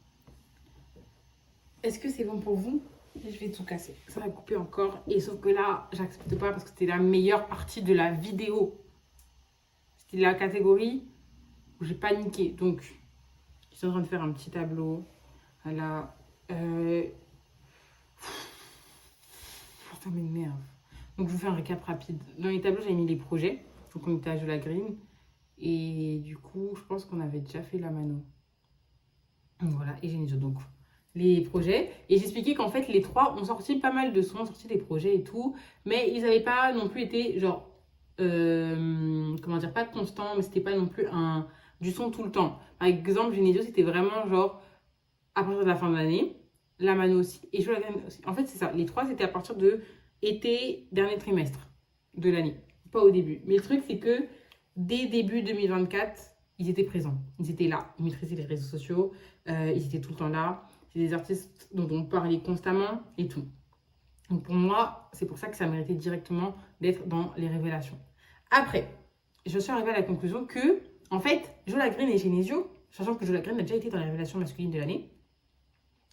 Est-ce que c'est bon pour vous? Je vais tout casser. Ça va couper encore. Et sauf que là, j'accepte pas parce que c'était la meilleure partie de la vidéo. C'était la catégorie où j'ai paniqué. Donc, je suis en train de faire un petit tableau. Voilà. Ça m'énerve. Donc, je vous fais un récap rapide. Dans les tableaux, j'ai mis les projets. Donc, on était à Jola Green. Et du coup, je pense qu'on avait déjà fait la mano. Donc, voilà. Et j'ai mis donc les projets. Et j'expliquais qu'en fait, les trois ont sorti pas mal de sons, ont sorti des projets et tout. Mais ils n'avaient pas non plus été, genre, comment dire, pas constant, mais c'était pas non plus du son tout le temps. Par exemple, Genesio, c'était vraiment genre à partir de la fin de l'année. La mano aussi. Et Jola Green aussi. En fait, c'est ça. Les trois, c'était à partir de été, dernier trimestre de l'année. Pas au début. Mais le truc, c'est que dès début 2024, ils étaient présents. Ils étaient là. Ils maîtrisaient les réseaux sociaux. Ils étaient tout le temps là. C'est des artistes dont on parlait constamment et tout. Donc pour moi, c'est pour ça que ça méritait directement d'être dans les révélations. Après, je suis arrivée à la conclusion que, en fait, Jola Green et Genesio, sachant que Jola Green a déjà été dans les révélations masculines de l'année,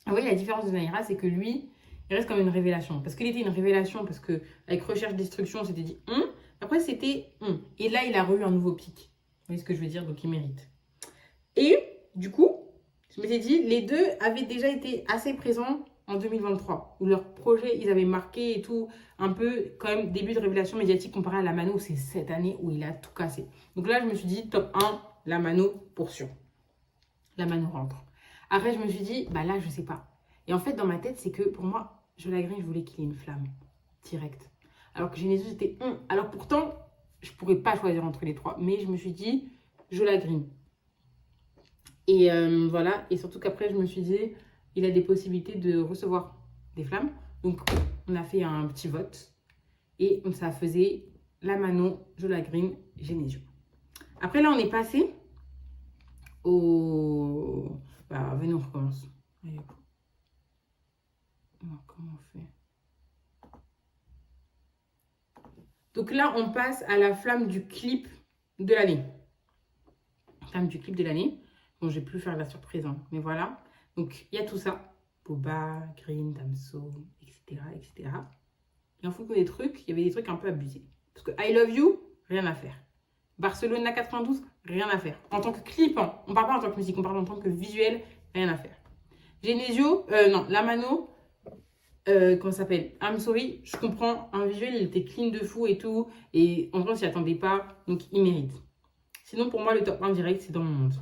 vous voyez, la différence de Naïra, c'est que lui, il reste comme une révélation. Parce qu'il était une révélation, parce qu'avec Recherche Destruction, on s'était dit après, c'était Et là, il a eu un nouveau pic. Vous voyez ce que je veux dire? Donc, il mérite. Et du coup, je m'étais dit, les deux avaient déjà été assez présents en 2023, où leur projet, ils avaient marqué et tout, un peu quand même début de révélation médiatique comparé à la Mano, c'est cette année où il a tout cassé. Donc là, je me suis dit, top 1, la Mano pour sûr. La Mano rentre. Après, je me suis dit, bah là, je sais pas. Et en fait, dans ma tête, c'est que pour moi, Joe Green, je voulais qu'il ait une flamme. Direct. Alors que Genesio, c'était Alors pourtant, je pourrais pas choisir entre les trois. Mais je me suis dit, Joe Green. Et voilà. Et surtout qu'après, je me suis dit, il a des possibilités de recevoir des flammes. Donc, on a fait un petit vote. Et ça faisait la Mano, Joe Green, Genesio. Après, là, on est passé au... Bah, venez, on recommence. Allez. Comment on fait? Donc là, on passe à la flamme du clip de l'année. Flamme du clip de l'année. Bon, je vais plus faire la surprise, hein, mais voilà. Donc, il y a tout ça. Boba, Green, Damso, etc., etc. Il en faut que des trucs. Il y avait des trucs un peu abusés. Parce que I Love You, rien à faire. Barcelona 92, rien à faire. En tant que clip, hein, on parle pas en tant que musique, on parle en tant que visuel, rien à faire. Genesio, non, la Mano, comment ça s'appelle? I'm Sorry, je comprends, un visuel, il était clean de fou et tout, et en vrai, on s'y attendait pas, donc il mérite. Sinon, pour moi, le top 1 direct, c'est dans mon monde.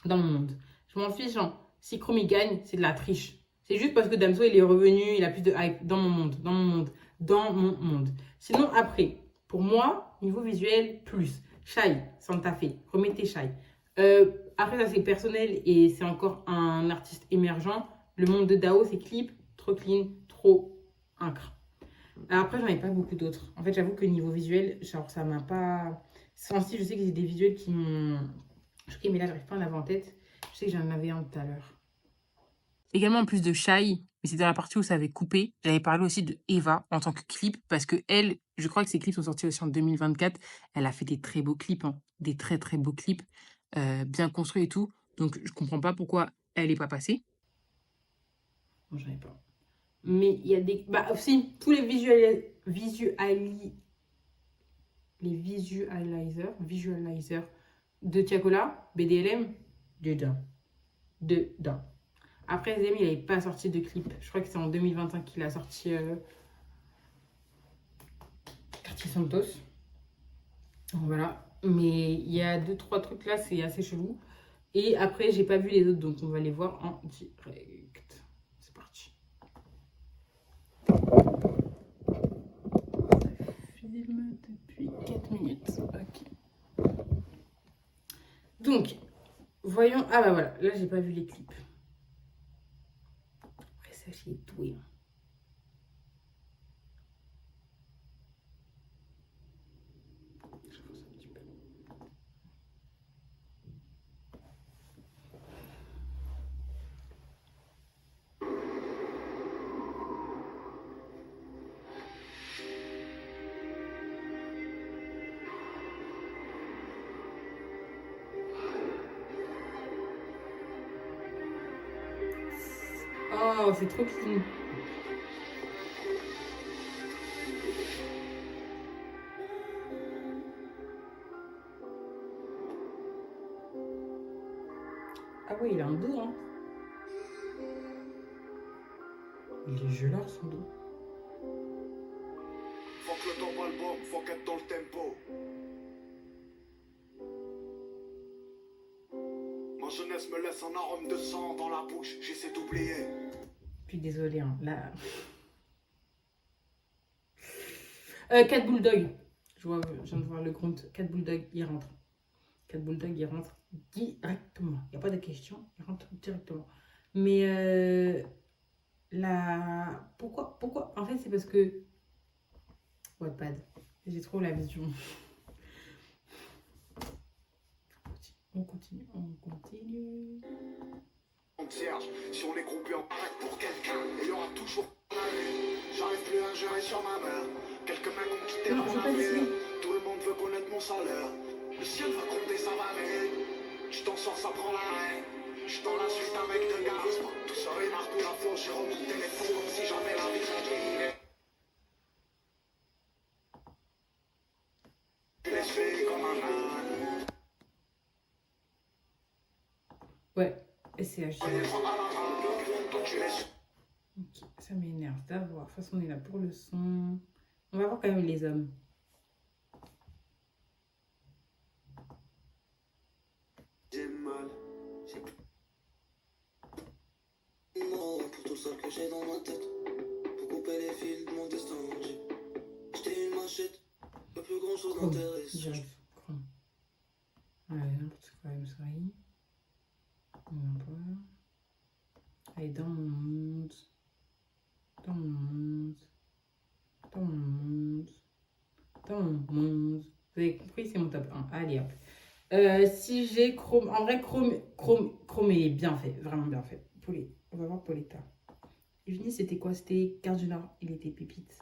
Dans mon monde. Je m'en fiche, hein. Si Chromie gagne, c'est de la triche. C'est juste parce que Damso, il est revenu, il a plus de hype dans mon monde, dans mon monde, dans mon monde. Sinon, après, pour moi, niveau visuel, plus. Shai, Santa Fe, remettez Shai. Après, ça, c'est personnel et c'est encore un artiste émergent. Le monde de Dao, c'est clip, trop clean, trop incre. Après, j'en ai pas beaucoup d'autres. En fait, j'avoue que niveau visuel, genre, ça m'a pas... Sans style, je sais que j'ai des visuels qui m'ont... Ok, mais là, j'arrive pas à en avoir en tête. Je sais que j'en avais un tout à l'heure. Également, en plus de Shai, mais c'est dans la partie où ça avait coupé, j'avais parlé aussi de Eva en tant que clip, parce que elle, je crois que ses clips sont sortis aussi en 2024. Elle a fait des très beaux clips, hein, des très très beaux clips, bien construits et tout. Donc, je comprends pas pourquoi elle est pas passée. Bon, j'en ai pas. Mais il y a des... Bah, si, tous les visualizers de Tiakola, BDLM, dedans. Après, Zemi, il n'avait pas sorti de clip. Je crois que c'est en 2025 qu'il a sorti Quartier Santos. Donc, voilà. Mais il y a 2-3 trucs là, c'est assez chelou. Et après, j'ai pas vu les autres, donc on va les voir en direct. C'est parti. Ça filme depuis 4 minutes. Ok. Donc, voyons. Ah bah voilà, là, j'ai pas vu les clips. Après ça, j'ai doué. Oh, c'est trop clean. Ah ouais, il a un dos, hein. Il est gelard, son dos. Faut que le temps va le bon, faut qu'être dans le tempo. Ma jeunesse me laisse un arôme de sang dans la bouche, j'essaie d'oublier. Puis désolé, hein, là. Cat Bulldog. Je viens de voir le compte. Cat Bulldog, il rentre. Cat Bulldog, il rentre directement. Il n'y a pas de question, il rentre directement. Mais pourquoi En fait, c'est parce que... Wattpad. J'ai trop la vision. On continue. Serge, si on est groupé en pack pour quelqu'un, il y aura toujours j'arrive plus à gérer sur ma mère. Quelques mains qui ont quitté Non, mon je veux pas navire. dessiner. Tout le monde veut connaître mon salaire. Le ciel va compter, ça va aller. Je t'en sors, ça prend la reine. Je dans la suite avec de gaz. Tout ça remarque tout la fois, j'ai remonté les fonds comme si jamais la vie continuait. Je l'ai fait comme un âne. Ouais, SCH. Donc tu laisses. Ok, ça m'énerve d'avoir. De toute façon, on est là pour le son. On va voir quand même les hommes. J'ai mal. Non, pour tout ça que j'ai dans ma tête. Pour couper les fils de mon destin. J'ai acheté une machette. Y'a plus grand chose Chrome, d'intéressant. direct. Chrome. Ouais, n'importe quoi, I'm sorry. On va voir. Allez, dans mon monde. Dans mon monde. Dans mon monde. Dans mon monde. Vous avez compris, c'est mon top 1. Allez, hop. Si j'ai Chrome. En vrai, Chrome est bien fait. Vraiment bien fait. On va voir Pauletta. Evnie, c'était quoi? C'était 15 du Nord. Il était pépite.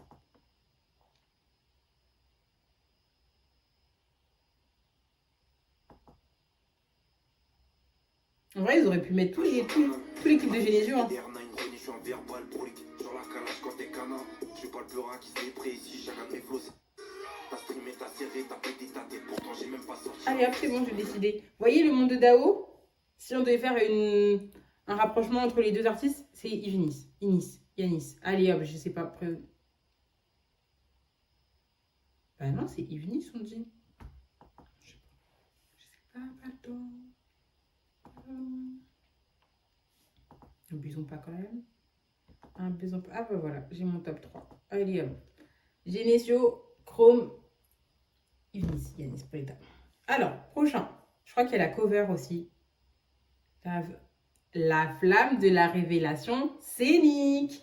En vrai, ils auraient pu mettre tous l'équipe de Genesio. Hein. Allez hop, c'est bon, j'ai décidé. Vous voyez le monde de Dao? Si on devait faire un rapprochement entre les deux artistes, c'est Inis, Yanis. Allez hop, je sais pas. Bah non, c'est Inis, on dit. Je sais pas, pardon. Abusons pas quand même. Abusons pas. Ah bah voilà, j'ai mon top 3. Allez hop. Genesio, Chrome, Inis, Yanis, Pauletta. Alors, prochain. Je crois qu'il y a la cover aussi. La flamme de la révélation scénique.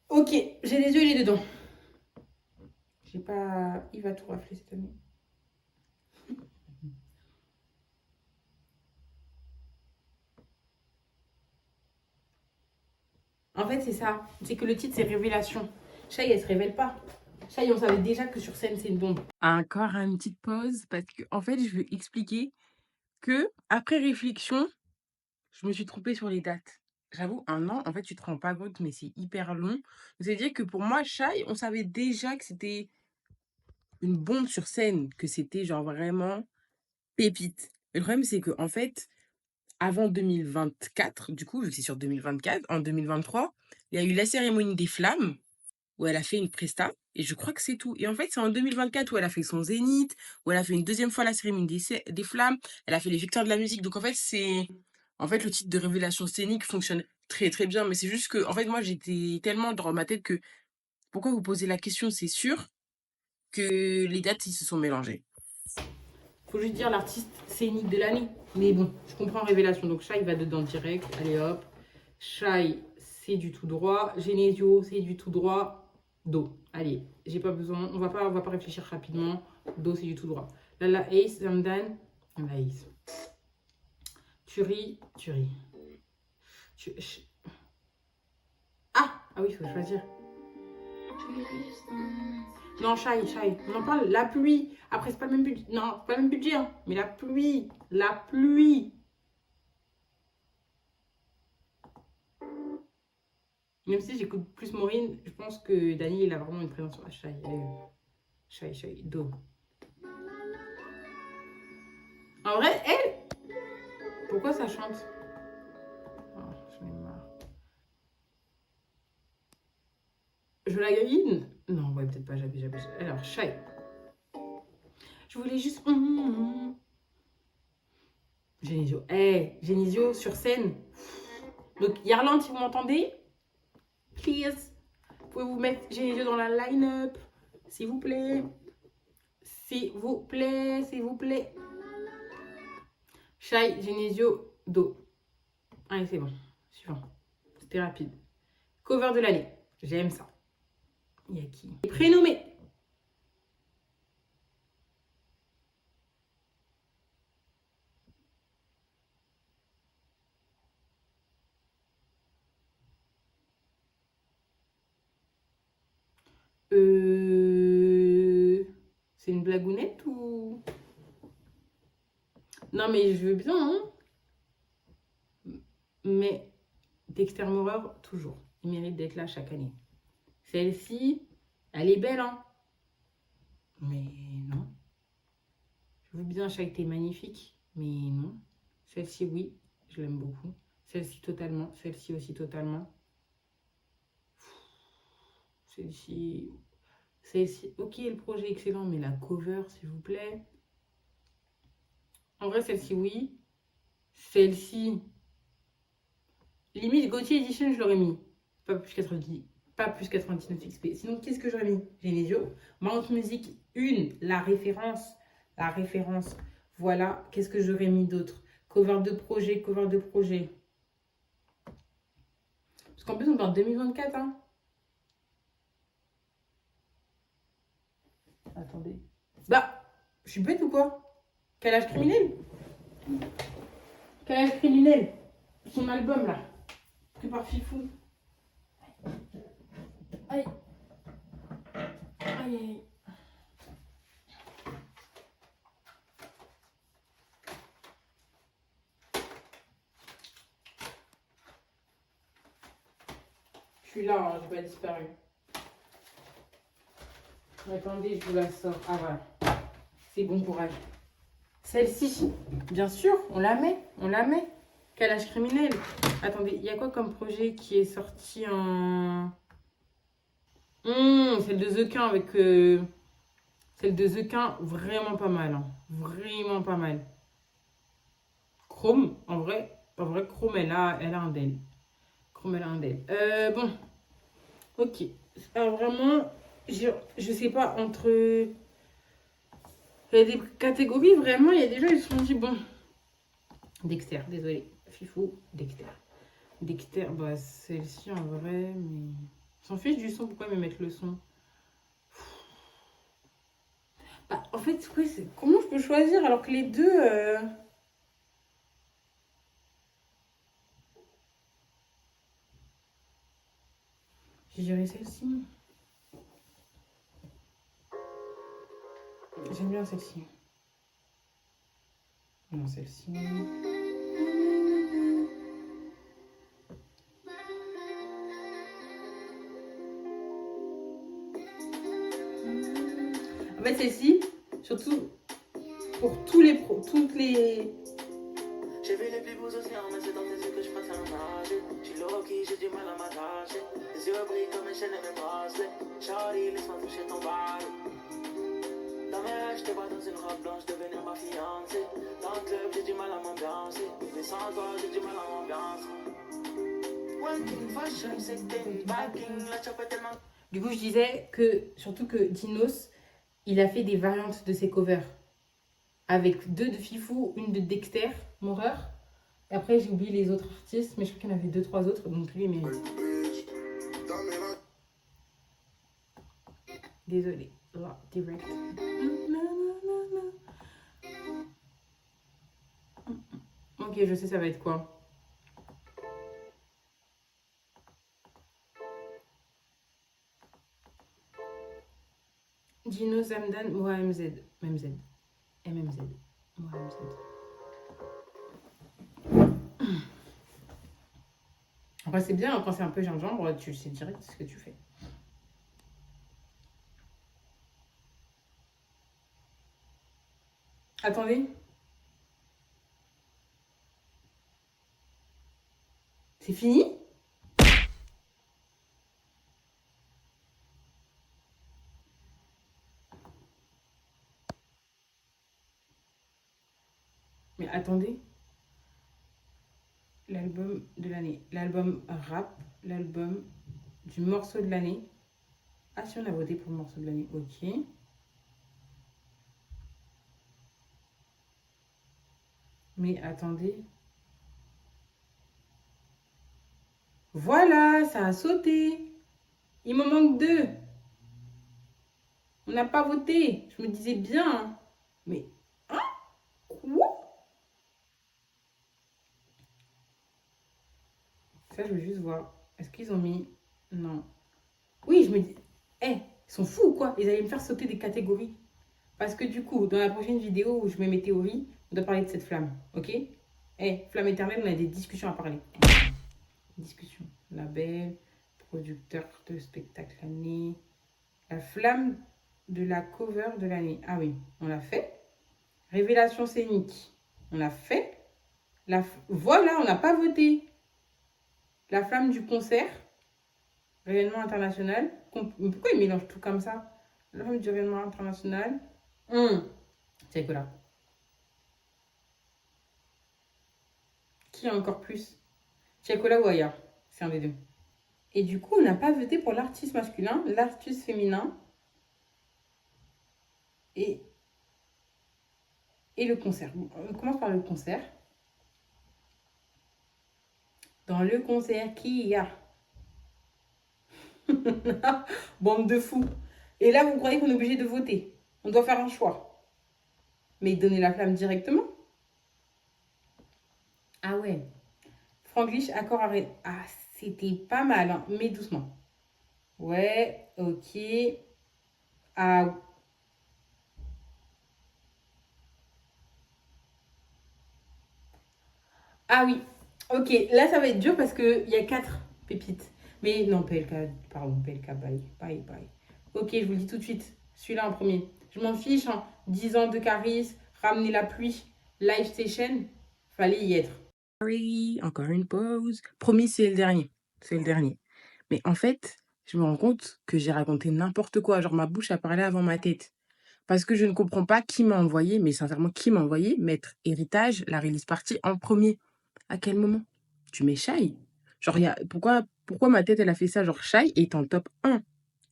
Ok, j'ai les yeux, il est dedans. J'ai pas... Il va tout rafler cette année. En fait, c'est ça. C'est que le titre, c'est Révélation. Shai, elle se révèle pas. Shai, on savait déjà que sur scène, c'est une bombe. Encore une petite pause parce que, en fait, je veux expliquer que, après réflexion, je me suis trompée sur les dates. J'avoue, 1 an, en fait, tu te rends pas compte, mais c'est hyper long. C'est-à-dire que pour moi, Shai, on savait déjà que c'était une bombe sur scène, que c'était genre vraiment pépite. Le problème, c'est que, en fait, avant 2024, du coup, vu que c'est sur 2024, en 2023, il y a eu la cérémonie des flammes, où elle a fait une presta, et je crois que c'est tout. Et en fait, c'est en 2024 où elle a fait son zénith, où elle a fait une deuxième fois la cérémonie des flammes, elle a fait les victoires de la musique. Donc en fait, En fait, le titre de révélation scénique fonctionne très très bien, mais c'est juste que, en fait, moi, j'étais tellement dans ma tête que, pourquoi vous posez la question, c'est sûr que les dates, ils se sont mélangées. Faut juste dire l'artiste scénique de l'année. Mais bon, je comprends Révélation. Donc Shai va dedans direct. Allez hop. Shai, c'est du tout droit. Genesio, c'est du tout droit. Do. Allez, j'ai pas besoin. On va pas réfléchir rapidement. Do, c'est du tout droit. Lala Ace, Zamdan. La Ace. Turi. Ah oui, il faut choisir. Non, Shai. On en parle. La pluie. Après, c'est pas le même budget. Non, c'est pas le même budget. Hein. Mais la pluie. Même si j'écoute plus Maureen, je pense que Dani, il a vraiment une présence sur la Shai. Shai. Do. En vrai, elle... Pourquoi ça chante? Oh, j'en ai marre. Je la grille? Non, ouais, peut-être pas, j'abuse. Alors, Shai. Je voulais juste... Genesio. Genesio sur scène. Donc, Yarland, si vous m'entendez, please, pouvez-vous mettre Genesio dans la line-up, s'il vous plaît. S'il vous plaît. Shai, Genesio, Do. Allez, c'est bon. Suivant. C'était rapide. Cover de l'année. J'aime ça. Il y a qui? Prénommé. C'est une blagounette ou... Non, mais je veux bien, hein. Mais Dexter Morer, toujours. Il mérite d'être là chaque année. Celle-ci, elle est belle, hein. Mais non. Je veux bien, Chaque est magnifique, mais non. Celle-ci, oui, je l'aime beaucoup. Celle-ci, totalement. Celle-ci aussi, totalement. Celle-ci, ok, le projet est excellent, mais la cover, s'il vous plaît. En vrai, celle-ci, oui. Celle-ci, limite, Gauthier Edition, je l'aurais mis. Pas plus 90, pas plus 99 XP. Sinon, qu'est-ce que j'aurais mis? Genesio. Mount Music 1, la référence. La référence. Voilà, qu'est-ce que j'aurais mis d'autre? Cover de projet, cover de projet. Parce qu'en plus, on est en 2024, hein. Attendez. Bah, je suis bête ou quoi? Calage criminel? Calage criminel. Son album, là. Pris par Fifou. Aïe. Aïe, aïe. Je suis là, hein, j'ai pas disparu. Attendez, je vous la sors. Ah voilà. C'est bon courage. Celle-ci, bien sûr, on la met. On la met. Calage criminel. Attendez, il y a quoi comme projet qui est sorti en... celle de The Quin avec... Celle de The Quin, vraiment pas mal. Hein. Vraiment pas mal. Chrome, en vrai, Chrome, elle a un DEL. Chrome, elle a un DEL. Bon. Ok. Alors vraiment, je sais pas, entre... Il y a des catégories, vraiment, il y a des gens, ils se sont dit, bon... Dexter, désolé. Fifou, Dexter. Dexter, bah celle-ci en vrai, mais... On s'en fiche du son, pourquoi me mettre le son? Bah, en fait, ouais, comment je peux choisir alors que les deux... J'ai géré celle-ci. J'aime bien celle-ci. Non, celle-ci... En fait, celle-ci, surtout pour toutes les... J'ai vu les plus beaux océans, mais c'est dans tes yeux que je préfère nager. Je suis low-key, j'ai du mal à m'attacher. Les yeux brillent comme mes chaînes et mes bracelets. Charlie, laisse-moi toucher ton bal. Dans mes rêves, je te vois dans une robe blanche, devenir ma fiancée. Dans le club, j'ai du mal à m'ambiancer. Mais sans toi, j'ai du mal à m'ambiancer. One thing for sure, c'est que t'es une backing. La chope est tellement... Du coup, je disais que, surtout que Dinos, il a fait des variantes de ses covers. Avec 2 de Fifou, une de Dexter, Maurer. Et après, j'ai oublié les autres artistes, mais je crois qu'il y en avait 2-3 autres, donc lui, il mérite. Désolée. Là, direct. Ok, je sais, ça va être quoi. Dino Zamdan, Moa MZ. MMZ. Moa MZ. Après, c'est bien, quand c'est un peu gingembre, tu sais direct ce que tu fais. Attendez. C'est fini? Mais attendez. L'album de l'année. L'album rap. L'album du morceau de l'année. Ah, si on a voté pour le morceau de l'année. Ok. Mais attendez. Voilà, ça a sauté. Il m'en manque 2. On n'a pas voté. Je me disais bien. Hein. Mais... Hein? Quoi? Ça, je veux juste voir. Est-ce qu'ils ont mis... Non. Oui, je me dis... Eh, ils sont fous ou quoi? Ils allaient me faire sauter des catégories. Parce que du coup, dans la prochaine vidéo où je mets mes théories, on doit parler de cette flamme. Ok? Eh, flamme éternelle, on a des discussions à parler. Discussion. Label, producteur de spectacle l'année. La flamme de la cover de l'année. Ah oui, on l'a fait. Révélation scénique. On a fait. Voilà, on n'a pas voté. La flamme du concert. Rayonnement international. Pourquoi ils mélangent tout comme ça? La flamme du rayonnement international. C'est quoi là? Qui a encore plus? Tchakola ou Aya? C'est un des deux. Et du coup, on n'a pas voté pour l'artiste masculin, l'artiste féminin et le concert. Bon, on commence par le concert. Dans le concert, qui y a? Bande de fous. Et là, vous croyez qu'on est obligé de voter? On doit faire un choix. Mais donner la flamme directement? Ah ouais. Franglish, accord arrêt. Ah, c'était pas mal, hein, mais doucement. Ouais, ok. Ah. Ah oui. Ok, là ça va être dur parce qu'il y a 4 pépites. Mais non, PLK, pardon, PLK, bye, bye, bye. Ok, je vous le dis tout de suite. Celui-là en premier. Je m'en fiche, hein. 10 ans de Caris, ramener la pluie, live station, fallait y être. Sorry, encore une pause. Promis, c'est le dernier. C'est le dernier. Mais en fait, je me rends compte que j'ai raconté n'importe quoi. Genre, ma bouche a parlé avant ma tête. Parce que je ne comprends pas qui m'a envoyé, mais sincèrement, qui m'a envoyé mettre Héritage, la release party, en premier. À quel moment? Tu mets Shai. Genre, pourquoi ma tête, elle a fait ça? Genre, Shai est en top 1.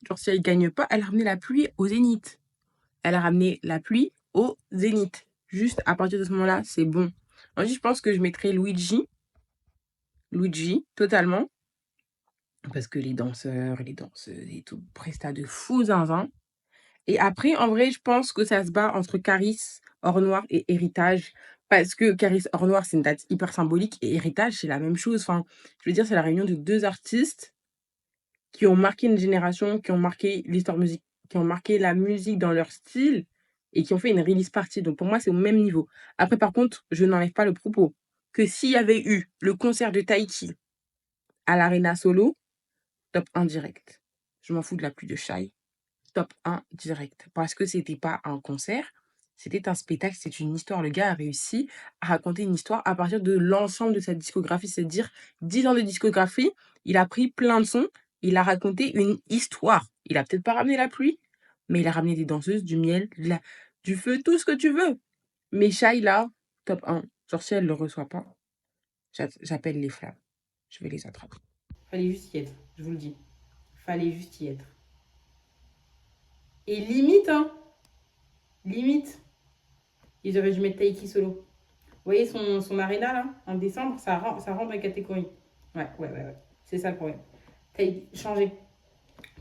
Genre, si elle gagne pas, elle a ramené la pluie au zénith. Elle a ramené la pluie au zénith. Juste à partir de ce moment-là, c'est bon. Ensuite, je pense que je mettrai Luigi. Luigi, totalement. Parce que les danseurs, les danseuses et tout, presta de fou zinzin. Et après, en vrai, je pense que ça se bat entre Caris, Or Noir et Héritage. Parce que Caris, Or Noir, c'est une date hyper symbolique. Et Héritage, c'est la même chose. Enfin, je veux dire, c'est la réunion de 2 artistes qui ont marqué une génération, qui ont marqué l'histoire musique, qui ont marqué la musique dans leur style et qui ont fait une release party. Donc pour moi, c'est au même niveau. Après, par contre, je n'enlève pas le propos que s'il y avait eu le concert de Taiki à l'Arena Solo, top 1 direct. Je m'en fous de la pluie de Shai. Top 1 direct. Parce que c'était pas un concert, c'était un spectacle, c'est une histoire. Le gars a réussi à raconter une histoire à partir de l'ensemble de sa discographie, c'est-à-dire 10 ans de discographie. Il a pris plein de sons, il a raconté une histoire. Il a peut-être pas ramené la pluie, mais il a ramené des danseuses, du miel, du feu, tout ce que tu veux. Mais Shai, là, top 1. Genre, si elle le reçoit pas, j'appelle les flammes. Je vais les attraper. Fallait juste y être, je vous le dis. Fallait juste y être. Et limite, hein, limite, ils auraient dû mettre Taiki solo. Vous voyez son arena là, en décembre, ça rentre dans la catégorie. Ouais. C'est ça le problème. Changer.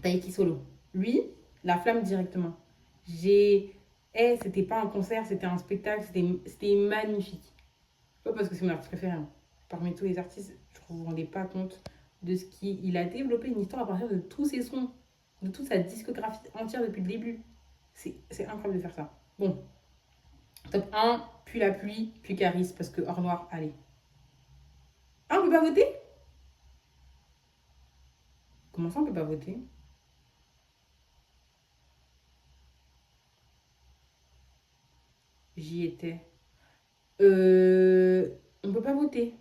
Taiki solo. Lui, la flamme directement. C'était pas un concert, c'était un spectacle, c'était magnifique. Pas parce que c'est mon artiste préféré. Hein. Parmi tous les artistes, je ne vous rendais pas compte de ce qu'il a développé une histoire à partir de tous ses sons, de toute sa discographie entière depuis le début. C'est incroyable de faire ça. Bon. Top 1, puis la pluie, puis Caris, parce que Or Noir, allez. Ah, on peut pas voter? Comment ça, on peut pas voter? J'y étais. On peut pas voter.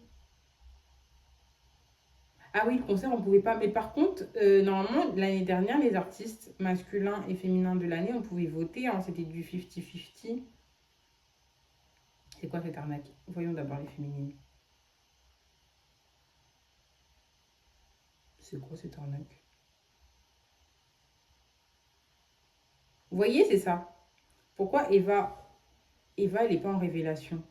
Ah oui, le concert, on pouvait pas. Mais par contre, normalement, l'année dernière, les artistes masculins et féminins de l'année, on pouvait voter. Hein, c'était du 50-50. C'est quoi cette arnaque? Voyons d'abord les féminines. C'est quoi cette arnaque? Vous voyez, c'est ça. Pourquoi Eva, elle n'est pas en révélation?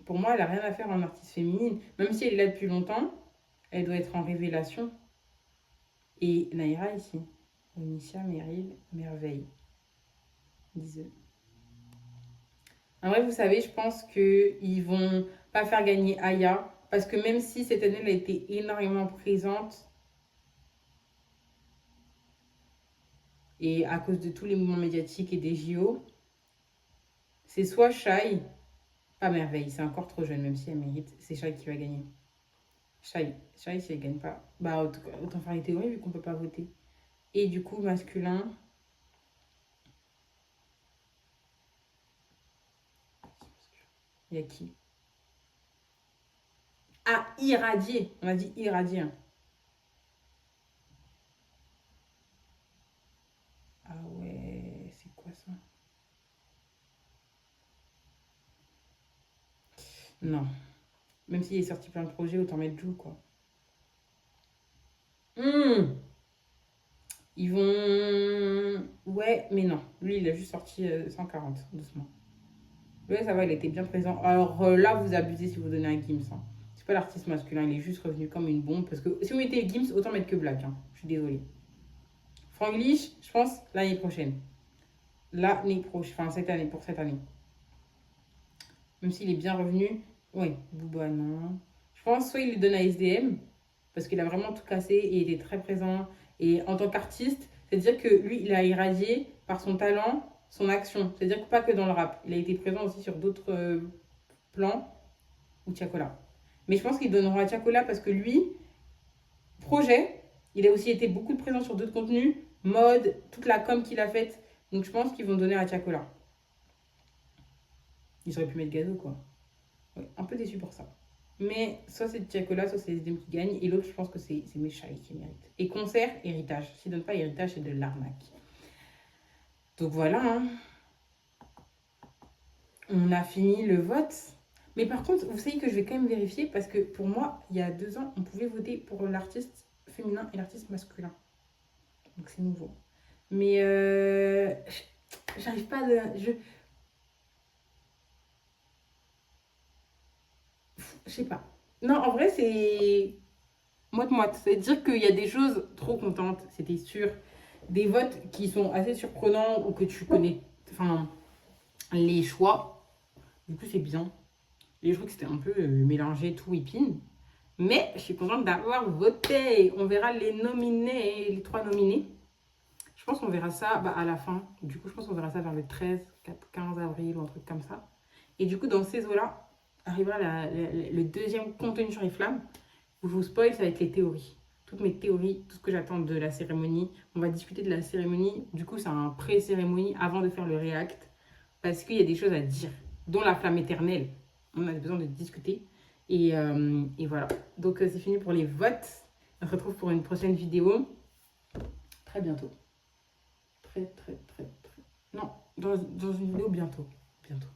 Pour moi, elle n'a rien à faire en artiste féminine. Même si elle est là depuis longtemps, elle doit être en révélation. Et Naira ici. Onicia, Meryl, Merveille. Diseux. En vrai, vous savez, je pense qu'ils vont pas faire gagner Aya. Parce que même si cette année, elle a été énormément présente, et à cause de tous les mouvements médiatiques et des JO, c'est soit Shai, pas Merveille, c'est encore trop jeune, même si elle mérite, c'est Shai qui va gagner. Shai, si elle gagne pas, bah autant faire les théories vu qu'on peut pas voter. Et du coup, masculin, Il y a qui? Ah, irradier. On a dit irradier. Hein. Ah ouais, c'est quoi ça? Non. Même s'il est sorti plein de projets, autant mettre Jul, quoi. Ils vont... Ouais, mais non. Lui, il a juste sorti 140, doucement. Ouais, ça va, il était bien présent. Alors là, vous abusez si vous donnez un Gims. Hein. C'est pas l'artiste masculin, il est juste revenu comme une bombe. Parce que si vous mettez Gims, autant mettre que Black. Hein. Je suis désolée. Franglish, je pense l'année prochaine. L'année prochaine. Enfin, cette année, pour cette année. Même s'il est bien revenu. Oui, Booba, non. Je pense soit il lui donne à SDM. Parce qu'il a vraiment tout cassé et il était très présent. Et en tant qu'artiste, c'est-à-dire que lui, il a irradié par son talent, son action. C'est-à-dire que pas que dans le rap. Il a été présent aussi sur d'autres plans ou Tiakola. Mais je pense qu'ils donneront à Tiakola parce que lui, projet, il a aussi été beaucoup de présent sur d'autres contenus, mode, toute la com qu'il a faite. Donc je pense qu'ils vont donner à Tiakola. Ils auraient pu mettre Gazo, quoi. Ouais, un peu déçu pour ça. Mais soit c'est Tiakola, soit c'est SDM qui gagne. Et l'autre, je pense que c'est Meshaï qui mérite. Et concert, héritage. S'il ne donne pas héritage, c'est de l'arnaque. Donc voilà. Hein. On a fini le vote. Mais par contre, vous savez que je vais quand même vérifier parce que pour moi, il y a 2 ans, on pouvait voter pour l'artiste féminin et l'artiste masculin. Donc c'est nouveau. Mais j'arrive pas à... Je sais pas. Non, en vrai, c'est moite-moite. C'est-à-dire qu'il y a des choses trop contentes, c'était sûr. Des votes qui sont assez surprenants ou que tu connais, enfin, les choix. Du coup, c'est bien. Et je trouve que c'était un peu mélangé, tout épine. Mais je suis contente d'avoir voté. On verra les nominés, les 3 nominés. Je pense qu'on verra ça à la fin. Du coup, je pense qu'on verra ça vers le 13, 15 avril ou un truc comme ça. Et du coup, dans ces eaux-là, arrivera le deuxième contenu sur les flammes. Où je vous spoil, ça va être les théories. Toutes mes théories, tout ce que j'attends de la cérémonie. On va discuter de la cérémonie. Du coup, c'est un pré-cérémonie avant de faire le react. Parce qu'il y a des choses à dire, dont la flamme éternelle. On a besoin de discuter. Et voilà. Donc, c'est fini pour les votes. On se retrouve pour une prochaine vidéo. Très bientôt. Très. Non, dans une vidéo bientôt. Bientôt.